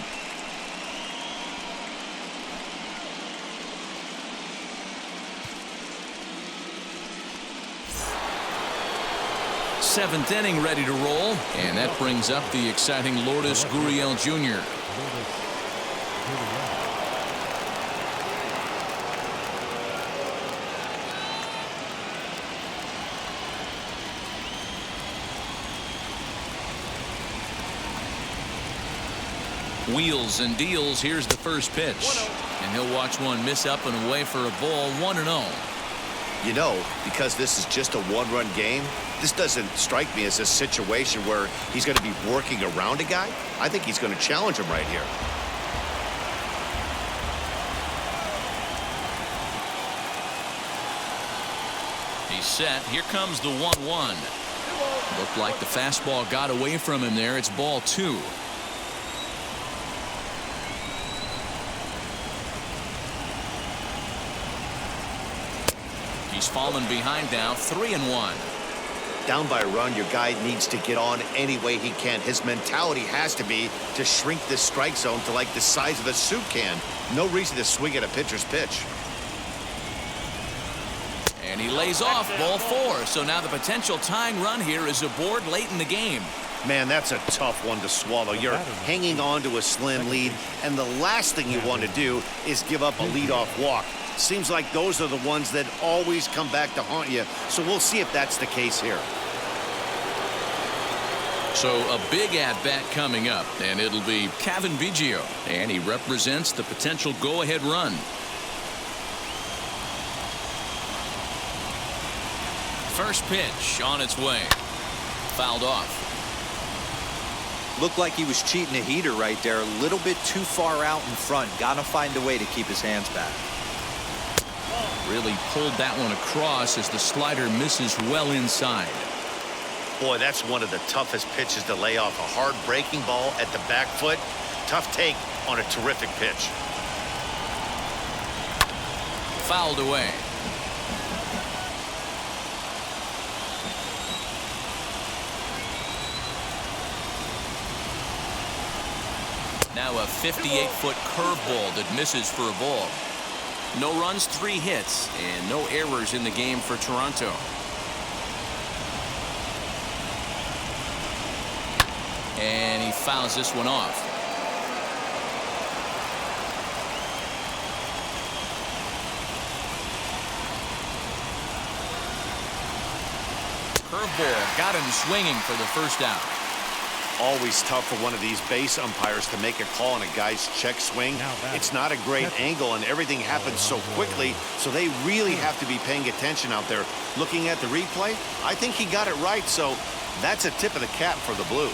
Seventh inning ready to roll, and that brings up the exciting Lourdes Gurriel Jr. Wheels and deals. Here's the first pitch, and he'll watch one miss up and away for a ball. 1-0.
You know, because this is just a 1-run game, this doesn't strike me as a situation where he's going to be working around a guy. I think he's going to challenge him right here.
He's set. Here comes the 1-1. Looked like the fastball got away from him there. It's ball 2. He's fallen behind now, 3-1.
Down by a run, your guy needs to get on any way he can. His mentality has to be to shrink this strike zone to like the size of a soup can. No reason to swing at a pitcher's pitch.
And he lays off ball 4. So now the potential tying run here is aboard late in the game.
Man, that's a tough one to swallow. You're hanging on to a slim lead, and the last thing you want to do is give up a leadoff walk. Seems like those are the ones that always come back to haunt you. So we'll see if that's the case here.
So a big at-bat coming up, and it'll be Kevin Biggio, and he represents the potential go-ahead run. First pitch on its way. Fouled off.
Looked like he was cheating a heater right there. A little bit too far out in front. Gotta find a way to keep his hands back.
Really pulled that one across as the slider misses well inside.
Boy, that's one of the toughest pitches to lay off. A hard breaking ball at the back foot. Tough take on a terrific pitch.
Fouled away. Now a 58-foot curveball that misses for a ball. No runs, 3 hits, and no errors in the game for Toronto. And he fouls this one off. Curveball got him swinging for the first out.
Always tough for one of these base umpires to make a call on a guy's check swing. It's not a great angle, and everything happens so quickly, so they really have to be paying attention out there. Looking at the replay, I think he got it right, so that's a tip of the cap for the Blue.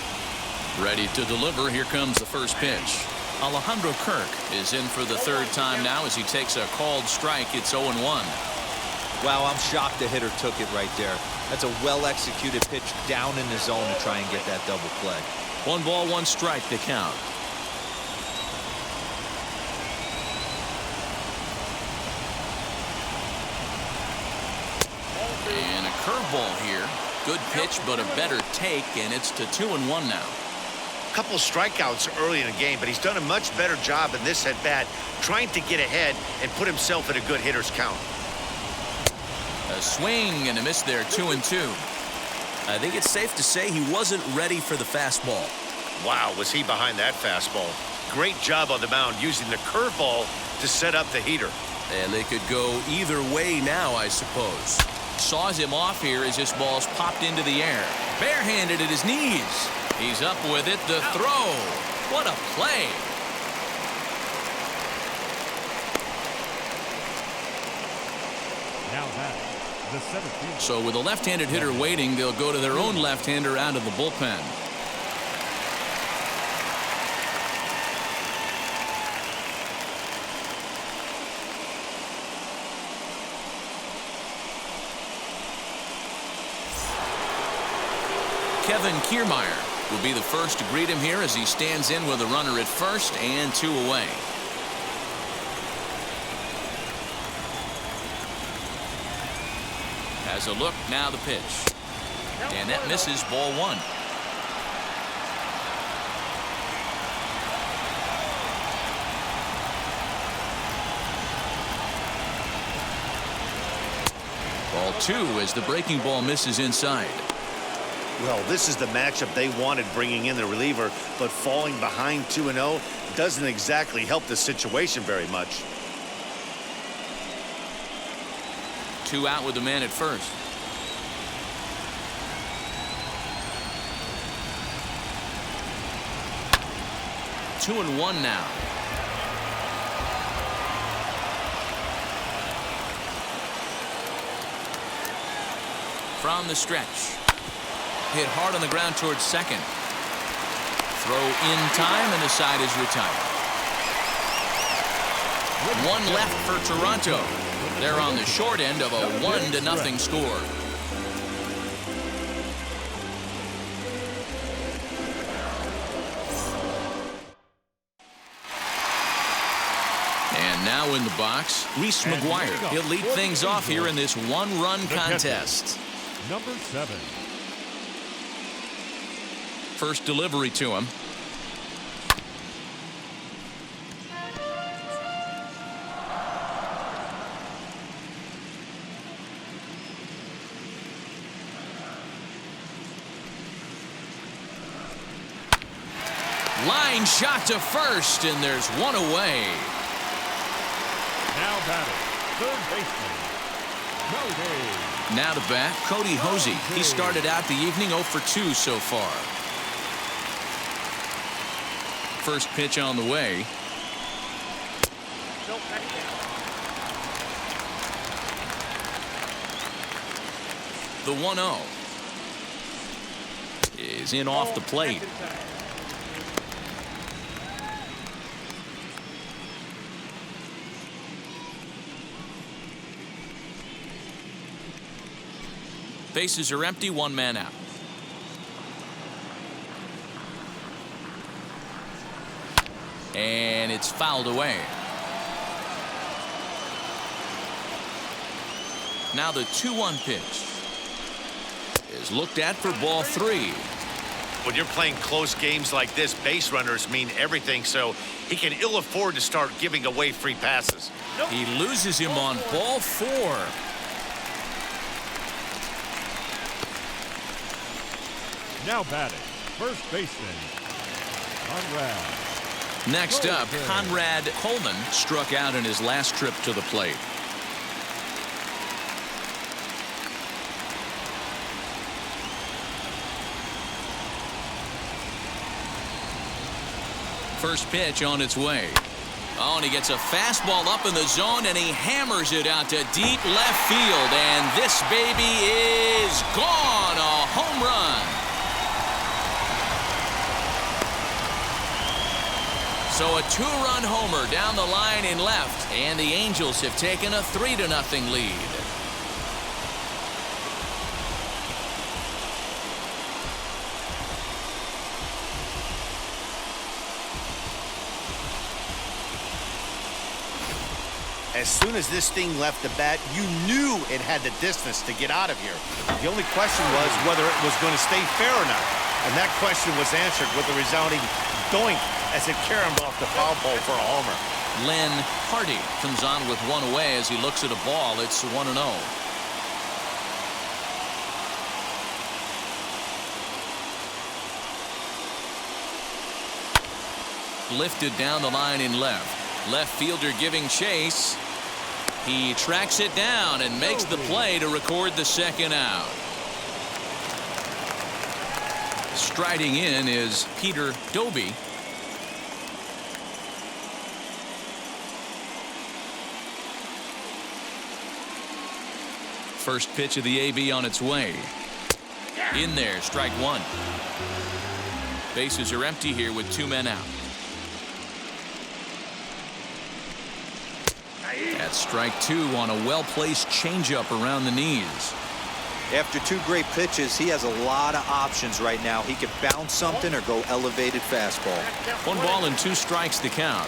Ready to deliver. Here comes the first pitch. Alejandro Kirk is in for the 3rd time now as he takes a called strike. It's 0-1.
Wow, I'm shocked the hitter took it right there. That's a well-executed pitch down in the zone to try and get that double play.
1 ball, 1 strike to count. And a curveball here. Good pitch, but a better take, and it's to 2-1 now.
Couple strikeouts early in the game, but he's done a much better job in this at bat, trying to get ahead and put himself in a good hitter's count.
A swing and a miss there, 2-2. I think it's safe to say he wasn't ready for the fastball.
Wow, was he behind that fastball. Great job on the mound using the curveball to set up the heater.
And they could go either way now, I suppose. Saws him off here as this ball's popped into the air. Barehanded at his knees. He's up with it. The throw. What a play.
Now that the 17th.
So with a left-handed hitter waiting, they'll go to their own left-hander out of the bullpen. Kevin Kiermaier will be the first to greet him here as he stands in with a runner at first and 2 away. Has a look, now the pitch. And that misses, ball 1. Ball 2 as the breaking ball misses inside.
Well, this is the matchup they wanted, bringing in the reliever, but falling behind 2-0 doesn't exactly help the situation very much.
2 out with the man at first. Two and 1 now. From the stretch. Hit hard on the ground towards second. Throw in time, and the side is retired. 1 left for Toronto. They're on the short end of a 1-0 score. And Now in the box, Reese Mcguire. He'll lead things off here in this one-run contest.
Number 7.
First delivery to him. Line shot to first, and there's one away.
Now batting, third baseman, Cody.
Now to bat, Cody Hosey. He started out the evening 0 for 2 so far. First pitch on the way. The 1-0 is in off the plate. Bases are empty, one man out. And it's fouled away. Now the 2-1 pitch is looked at for ball 3.
When you're playing close games like this, base runners mean everything, so he can ill afford to start giving away free passes.
He loses him on ball 4.
Now batting, first baseman, Conrad.
Next up, Conrad Coleman struck out in his last trip to the plate. First pitch on its way. Oh, and he gets a fastball up in the zone, and he hammers it out to deep left field. And this baby is gone. A home run. So a 2-run homer down the line in left, and the Angels have taken a 3-0 lead.
As soon as this thing left the bat, you knew it had the distance to get out of here. The only question was whether it was going to stay fair or not. And that question was answered with a resounding doink as it caromed off the foul pole for a homer.
Lynn Hardy comes on with one away as he looks at a ball. It's 1-0. Lifted down the line in left. Left fielder giving chase. He tracks it down and makes the play to record the second out. Striding in is Peter Doby. First pitch of the AB on its way. In there, strike 1. Bases are empty here with 2 men out. That's strike 2 on a well-placed changeup around the knees.
After 2 great pitches, he has a lot of options right now. He can bounce something or go elevated fastball.
1 ball and 2 strikes to count.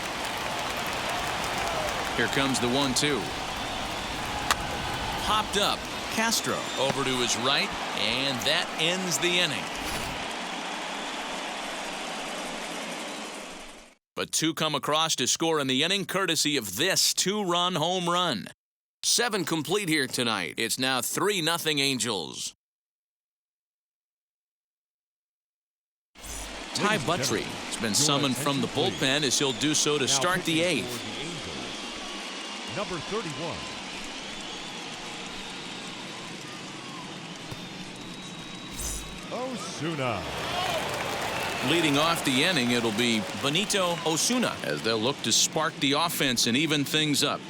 Here comes the 1-2. Popped up. Castro over to his right, and that ends the inning. But 2 come across to score in the inning, courtesy of this 2-run home run. 7 complete here tonight. It's now 3-0 Angels. Ty Buttrey has been summoned from the bullpen as he'll do so to start the 8th.
Number 31. Osuna.
Leading off the inning, it'll be Benito Osuna as they'll look to spark the offense and even things up.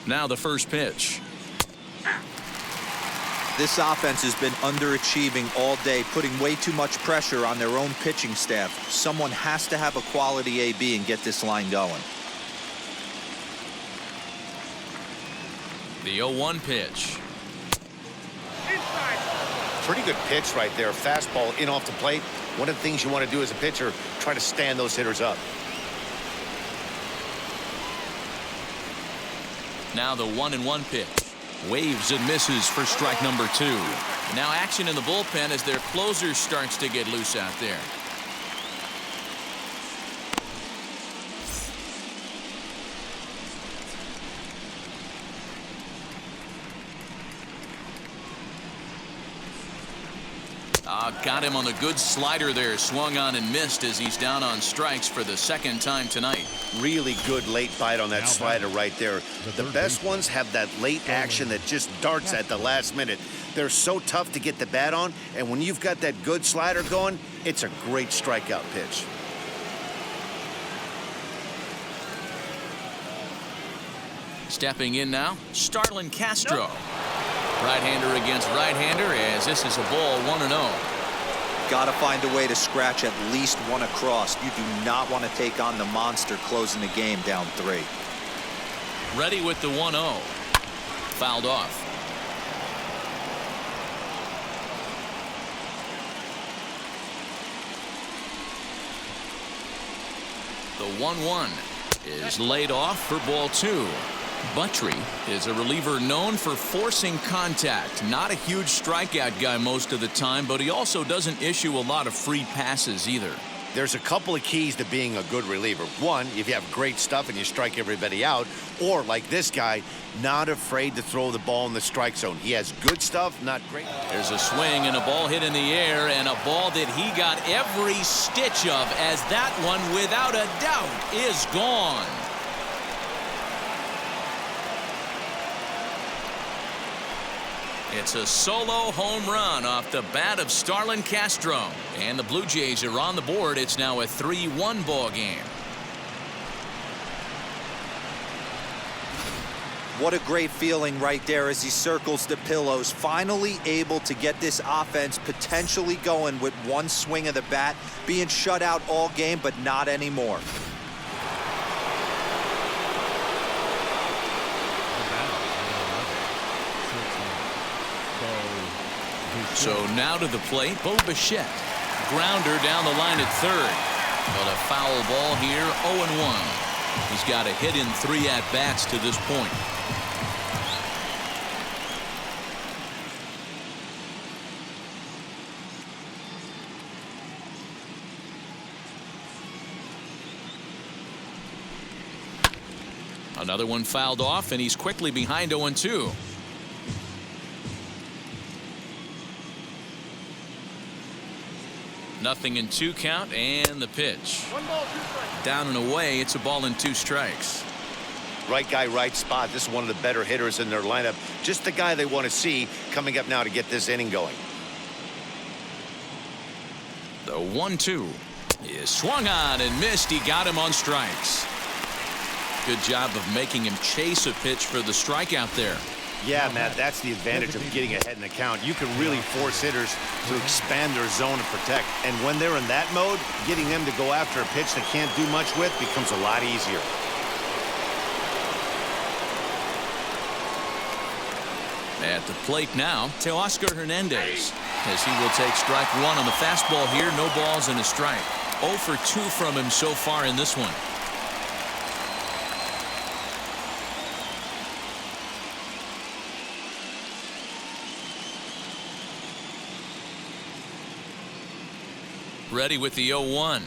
Now the first pitch.
This offense has been underachieving all day, putting way too much pressure on their own pitching staff. Someone has to have a quality AB and get this line going.
The 0-1 pitch.
Pretty good pitch right there. Fastball in off the plate. One of the things you want to do as a pitcher, try to stand those hitters up.
Now the 1-1 pitch. Waves and misses for strike number 2. Now action in the bullpen as their closer starts to get loose out there. Got him on the good slider there. Swung on and missed as he's down on strikes for the second time tonight.
Really good late bite on that slider right there. The best ones have that late action that just darts at the last minute. They're so tough to get the bat on, and when you've got that good slider going, it's a great strikeout pitch.
Stepping in now, Starlin Castro. Right-hander against right-hander as this is a ball 1-0.
Got to find a way to scratch at least one across. You do not want to take on the monster closing the game down 3.
Ready with the 1-0. Fouled off. The 1-1 is laid off for ball 2. Buttry is a reliever known for forcing contact. Not a huge strikeout guy most of the time, but he also doesn't issue a lot of free passes either.
There's a couple of keys to being a good reliever. One, if you have great stuff and you strike everybody out, or like this guy, not afraid to throw the ball in the strike zone. He has good stuff, not great.
There's a swing and a ball hit in the air, and a ball that he got every stitch of, as that one, without a doubt, is gone. It's a solo home run off the bat of Starlin Castro. And the Blue Jays are on the board. It's now a 3-1 ball game.
What a great feeling right there as he circles the pillows. Finally able to get this offense potentially going with one swing of the bat. Being shut out all game, but not anymore.
So now to the plate, Bo Bichette. Grounder down the line at third. But a foul ball here, 0-1. He's got a hit in 3 at-bats to this point. Another one fouled off, and he's quickly behind 0-2. Nothing in 2 count, and the pitch.
1 ball, 2 strikes.
Down and away, it's a ball and 2 strikes.
Right guy, right spot. This is one of the better hitters in their lineup. Just the guy they want to see coming up now to get this inning going.
The 1-2 is swung on and missed. He got him on strikes. Good job of making him chase a pitch for the strikeout there.
Yeah, Matt, that's the advantage of getting ahead in the count. You can really force hitters to expand their zone and protect. And when they're in that mode, getting them to go after a pitch they can't do much with becomes a lot easier.
At the plate now, Teoscar Hernandez, as he will take strike 1 on the fastball here. No balls and a strike. 0 for 2 from him so far in this one. Ready with the 0-1.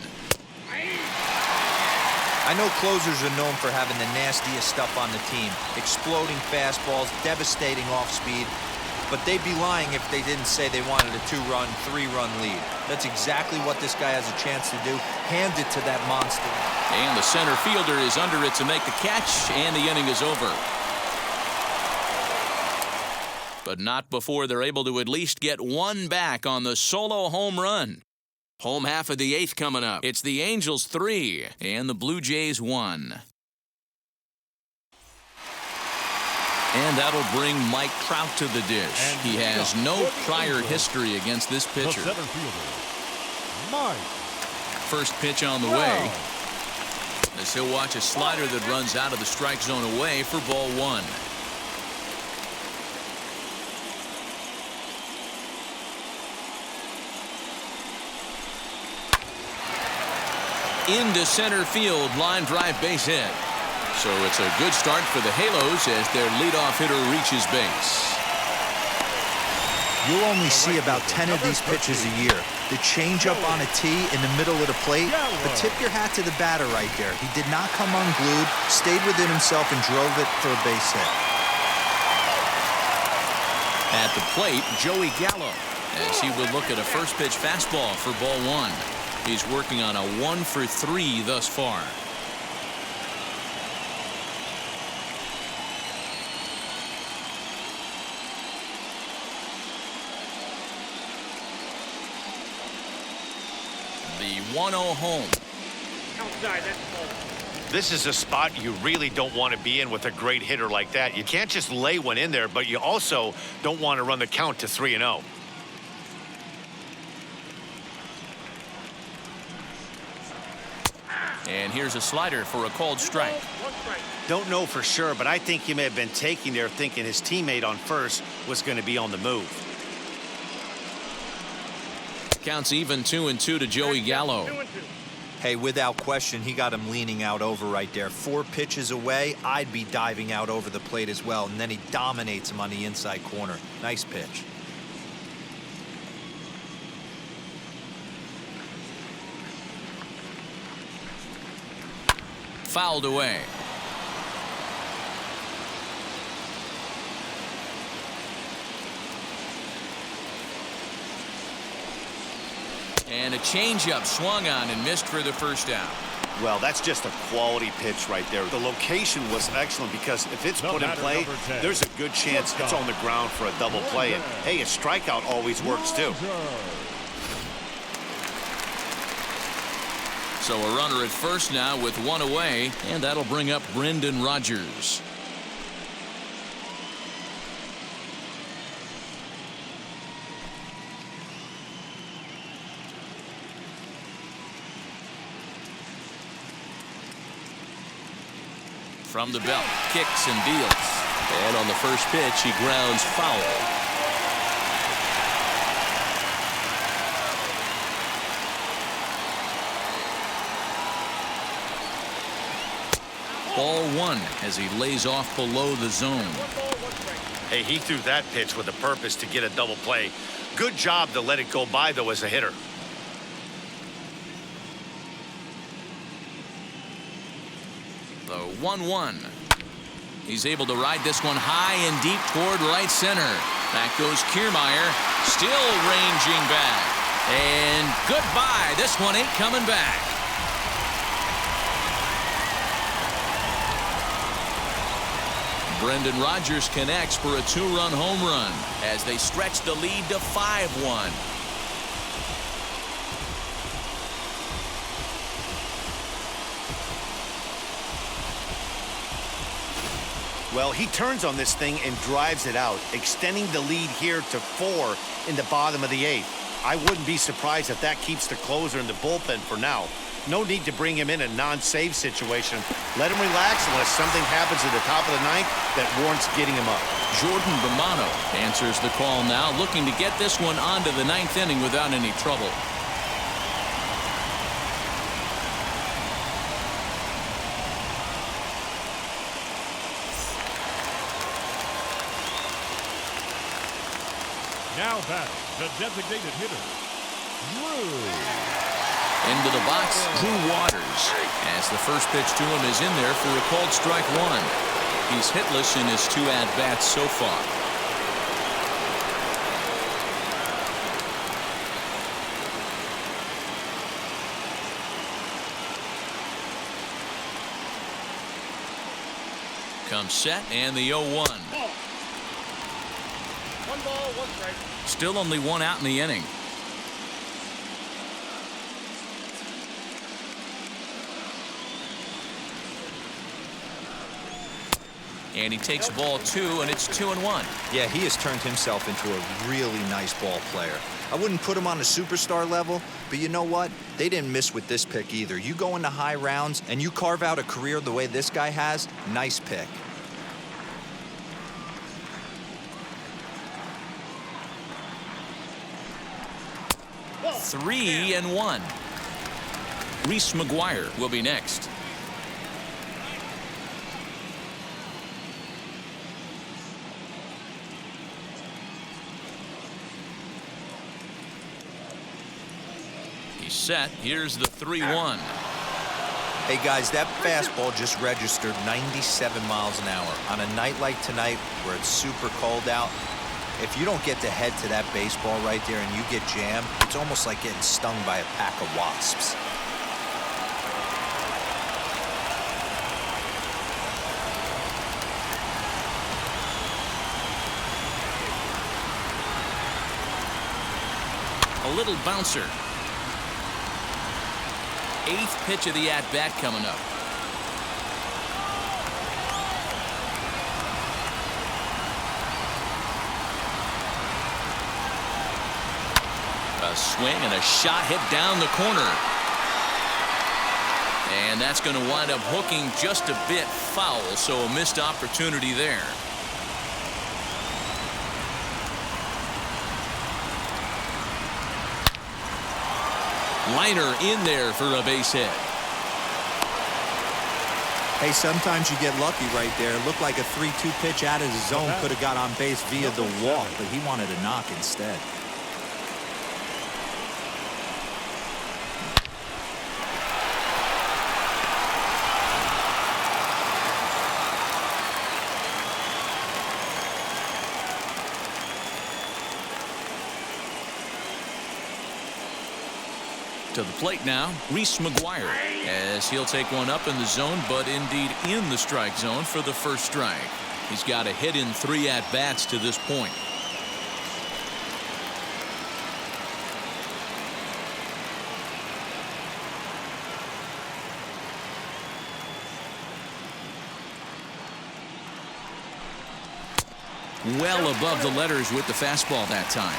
I know closers are known for having the nastiest stuff on the team. Exploding fastballs, devastating off speed. But they'd be lying if they didn't say they wanted a 2-run, 3-run lead. That's exactly what this guy has a chance to do. Hand it to that monster.
And the center fielder is under it to make the catch, and the inning is over. But not before they're able to at least get 1 back on the solo home run. Home half of the 8th coming up. It's the Angels 3 and the Blue Jays 1. And that'll bring Mike Trout to the dish. He has no prior history against this pitcher.
The center fielder, Mike.
First pitch on the way. As he'll watch a slider that runs out of the strike zone away for ball 1. Into center field, line drive base hit. So it's a good start for the Halos as their leadoff hitter reaches base.
You'll only see about 10 of these pitches a year. The changeup on a tee in the middle of the plate, but tip your hat to the batter right there. He did not come unglued, stayed within himself, and drove it for a base hit.
At the plate, Joey Gallo, as he would look at a first pitch fastball for ball one. He's working on a 1-for-3 thus far. The 1-0 home.
Outside, that's ball.
This is a spot you really don't want to be in with a great hitter like that. You can't just lay one in there, but you also don't want to run the count to 3-0.
And here's a slider for a called strike.
Don't know for sure, but I think he may have been taking there thinking his teammate on first was going to be on the move.
Counts even 2-2 to Joey Gallo.
Hey, without question, he got him leaning out over right there. 4 pitches away, I'd be diving out over the plate as well, and then he dominates him on the inside corner. Nice pitch.
Fouled away. And a changeup swung on and missed for the first out.
Well, that's just a quality pitch right there. The location was excellent because if it's put in play, there's a good chance it's on the ground for a double play. And hey, a strikeout always works too.
So a runner at first now with 1 away, and that'll bring up Brendan Rodgers. From the belt, kicks and deals.
And on the first pitch, he grounds foul.
Ball 1 as he lays off below the zone.
Hey, he threw that pitch with a purpose to get a double play. Good job to let it go by, though, as a hitter.
The 1-1. He's able to ride this one high and deep toward right center. Back goes Kiermaier, still ranging back. And goodbye. This one ain't coming back. Brendan Rodgers connects for a 2-run home run as they stretch the lead to 5-1.
Well, he turns on this thing and drives it out, extending the lead here to 4 in the bottom of the 8th. I wouldn't be surprised if that keeps the closer in the bullpen for now. No need to bring him in a non-save situation. Let him relax unless something happens at the top of the 9th that warrants getting him up.
Jordan Romano answers the call now, looking to get this one onto the 9th inning without any trouble.
Now batting, the designated hitter, Drew.
Into the box, Drew Waters, as the first pitch to him is in there for a called strike 1. He's hitless in his 2 at-bats so far. Comes set and the 0-1.
1 ball, 1 strike.
Still only 1 out in the inning. And he takes ball 2, and it's 2-1.
Yeah, he has turned himself into a really nice ball player. I wouldn't put him on a superstar level, but you know what? They didn't miss with this pick either. You go into high rounds and you carve out a career the way this guy has, nice pick.
Three and 1. Reese Mcguire will be next. He's set. Here's the 3-1.
Hey guys, that fastball just registered 97 miles an hour. On a night like tonight where it's super cold out, if you don't get to head to that baseball right there and you get jammed, it's almost like getting stung by a pack of wasps.
A little bouncer. 8th pitch of the at-bat coming up. A swing and a shot hit down the corner. And that's going to wind up hooking just a bit foul, so a missed opportunity there. Liner in there for a base hit.
Hey, sometimes you get lucky right there. It looked like a 3-2 pitch out of the zone could have got on base via the walk, but he wanted a knock instead.
To the plate now, Reese Mcguire, as he'll take one up in the zone, but indeed in the strike zone for the first strike. He's got a hit in 3 at-bats to this point. Well above the letters with the fastball that time.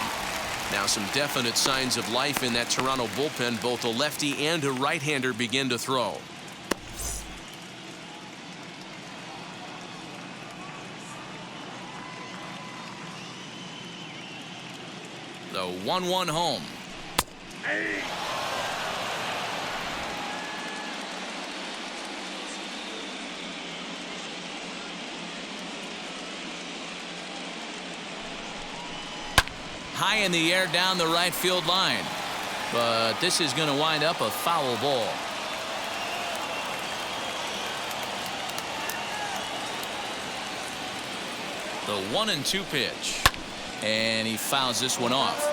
Now some definite signs of life in that Toronto bullpen. Both a lefty and a right-hander begin to throw. The 1-1 home. High in the air down the right field line. But this is going to wind up a foul ball. The 1-2 pitch. And he fouls this one off.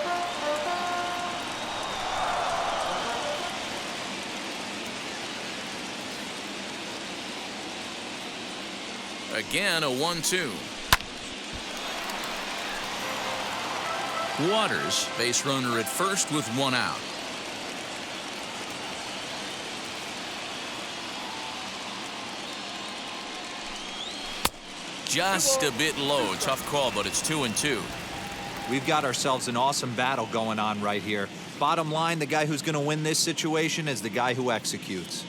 Again, a 1-2. Waters, base runner at first with 1 out. Just a bit low. Tough call, but it's 2-2.
We've got ourselves an awesome battle going on right here. Bottom line, the guy who's going to win this situation is the guy who executes.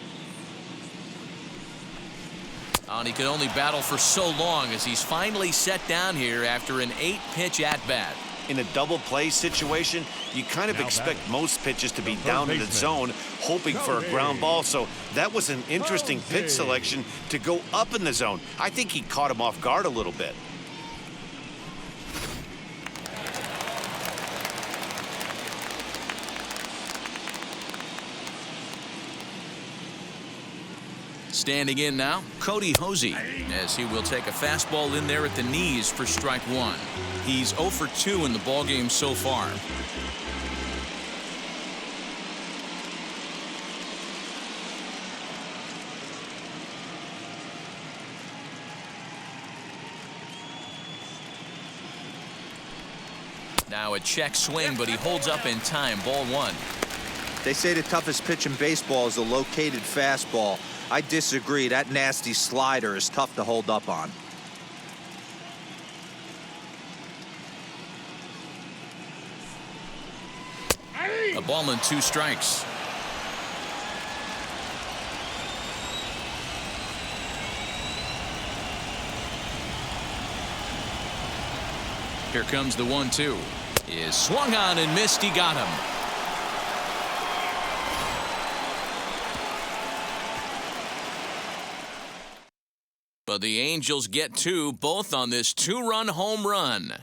And he could only battle for so long as he's finally set down here after an 8-pitch at-bat.
In a double play situation, you kind of expect most pitches to be down in the zone, hoping for a ground ball. So that was an interesting pitch selection to go up in the zone. I think he caught him off guard a little bit.
Standing in now, Cody Hosey, as he will take a fastball in there at the knees for strike 1. He's 0 for 2 in the ballgame so far. Now a check swing, but he holds up in time. Ball 1.
They say the toughest pitch in baseball is a located fastball. I disagree. That nasty slider is tough to hold up on.
A ball and 2 strikes. Here comes the 1-2. Is swung on and missed. He got him. But the Angels get two, both on this two-run home run.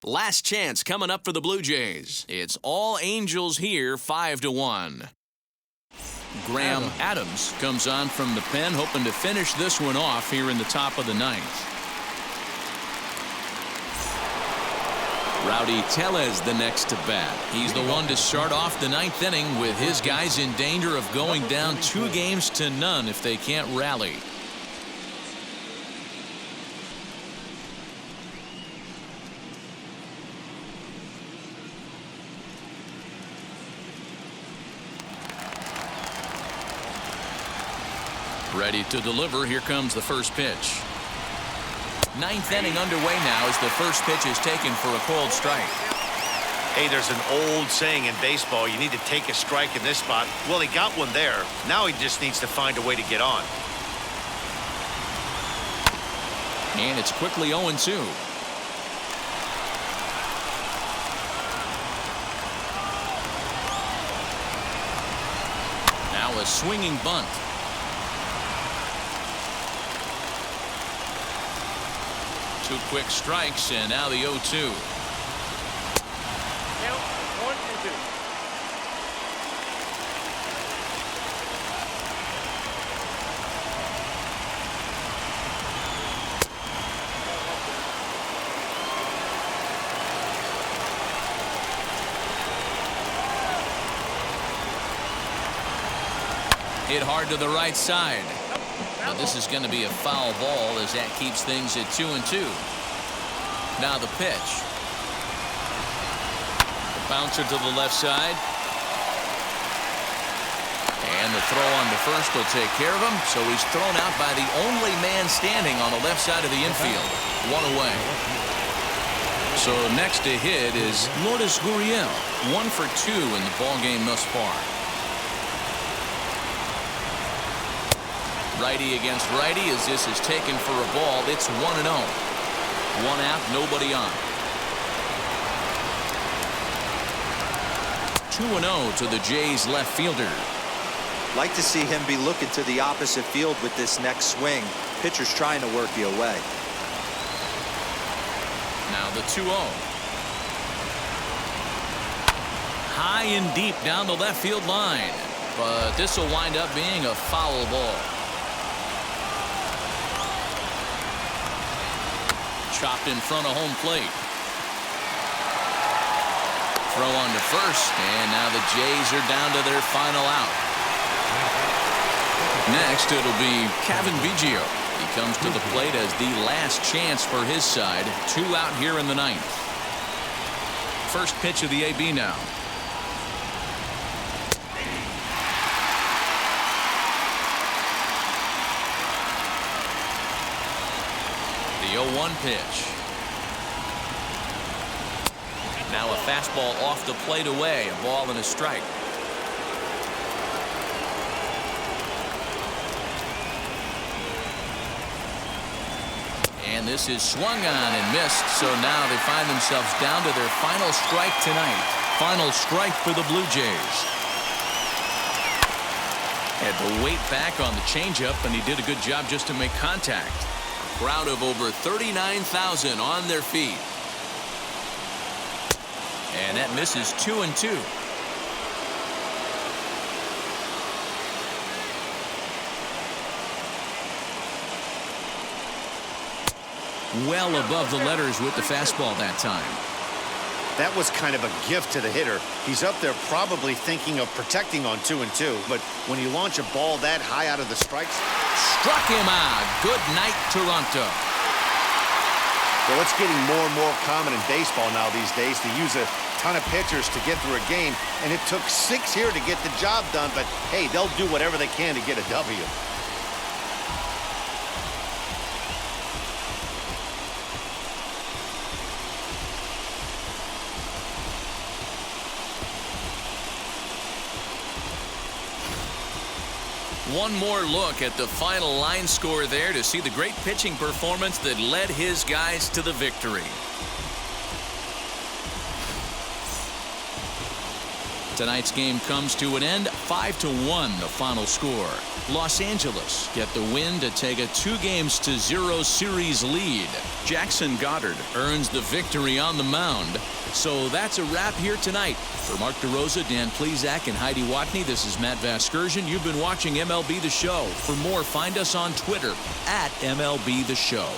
Last chance coming up for the Blue Jays. It's all Angels here, 5-1. Graham Adams comes on from the pen, hoping to finish this one off here in the top of the ninth. Rowdy Tellez the next to bat. He's the one to start off the ninth inning with his guys in danger of going down 2-0 if they can't rally. Ready to deliver. Here comes the first pitch. Ninth inning underway now as the first pitch is taken for a cold strike.
Hey, there's an old saying in baseball, you need to take a strike in this spot. Well, he got one there. Now he just needs to find a way to get on.
And it's quickly 0-2. Now a swinging bunt. Two quick strikes, and now the 0-2. Hit hard to the right side. But this is going to be a foul ball as that keeps things at 2-2. Now the pitch. The bouncer to the left side. And the throw on to first will take care of him. So he's thrown out by the only man standing on the left side of the infield. One away. So next to hit is Lourdes Gurriel. 1 for 2 in the ballgame thus far. Righty against righty as this is taken for a ball. It's 1-0. 1 out, nobody on. 2-0 to the Jays left fielder.
Like to see him be looking to the opposite field with this next swing. Pitcher's trying to work you away.
Now the 2-0. High and deep down the left field line. But this will wind up being a foul ball. Chopped in front of home plate. Throw on to first, and now the Jays are down to their final out. Next, it'll be Kevin Biggio. He comes to the plate as the last chance for his side. 2 out here in the ninth. First pitch of the AB now. The 0-1 pitch. Now a fastball off the plate away. A ball and a strike. And this is swung on and missed. So now they find themselves down to their final strike tonight. Final strike for the Blue Jays. Had to wait back on the changeup, and he did a good job just to make contact. Crowd of over 39,000 on their feet. And that misses 2-2. Well above the letters with the fastball that time.
That was kind of a gift to the hitter. He's up there probably thinking of protecting on 2-2, but when you launch a ball that high out of the strikes.
Struck him out. Good night, Toronto.
Well, it's getting more and more common in baseball now these days to use a ton of pitchers to get through a game, and it took 6 here to get the job done, but hey, they'll do whatever they can to get a W.
One more look at the final line score there to see the great pitching performance that led his guys to the victory. Tonight's game comes to an end 5-1, the final score. Los Angeles get the win to take a 2-0 series lead. Jackson Goddard earns the victory on the mound. So that's a wrap here tonight. For Mark DeRosa, Dan Plezak, and Heidi Watney, this is Matt Vasgersian. You've been watching MLB The Show. For more, find us on Twitter at MLB The Show.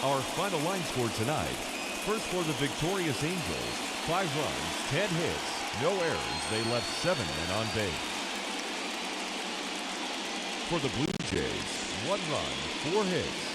Our final line score tonight. First for the victorious Angels, 5 runs, 10 hits, no errors. They left 7 men on base. For the Blue Jays, 1 run, 4 hits,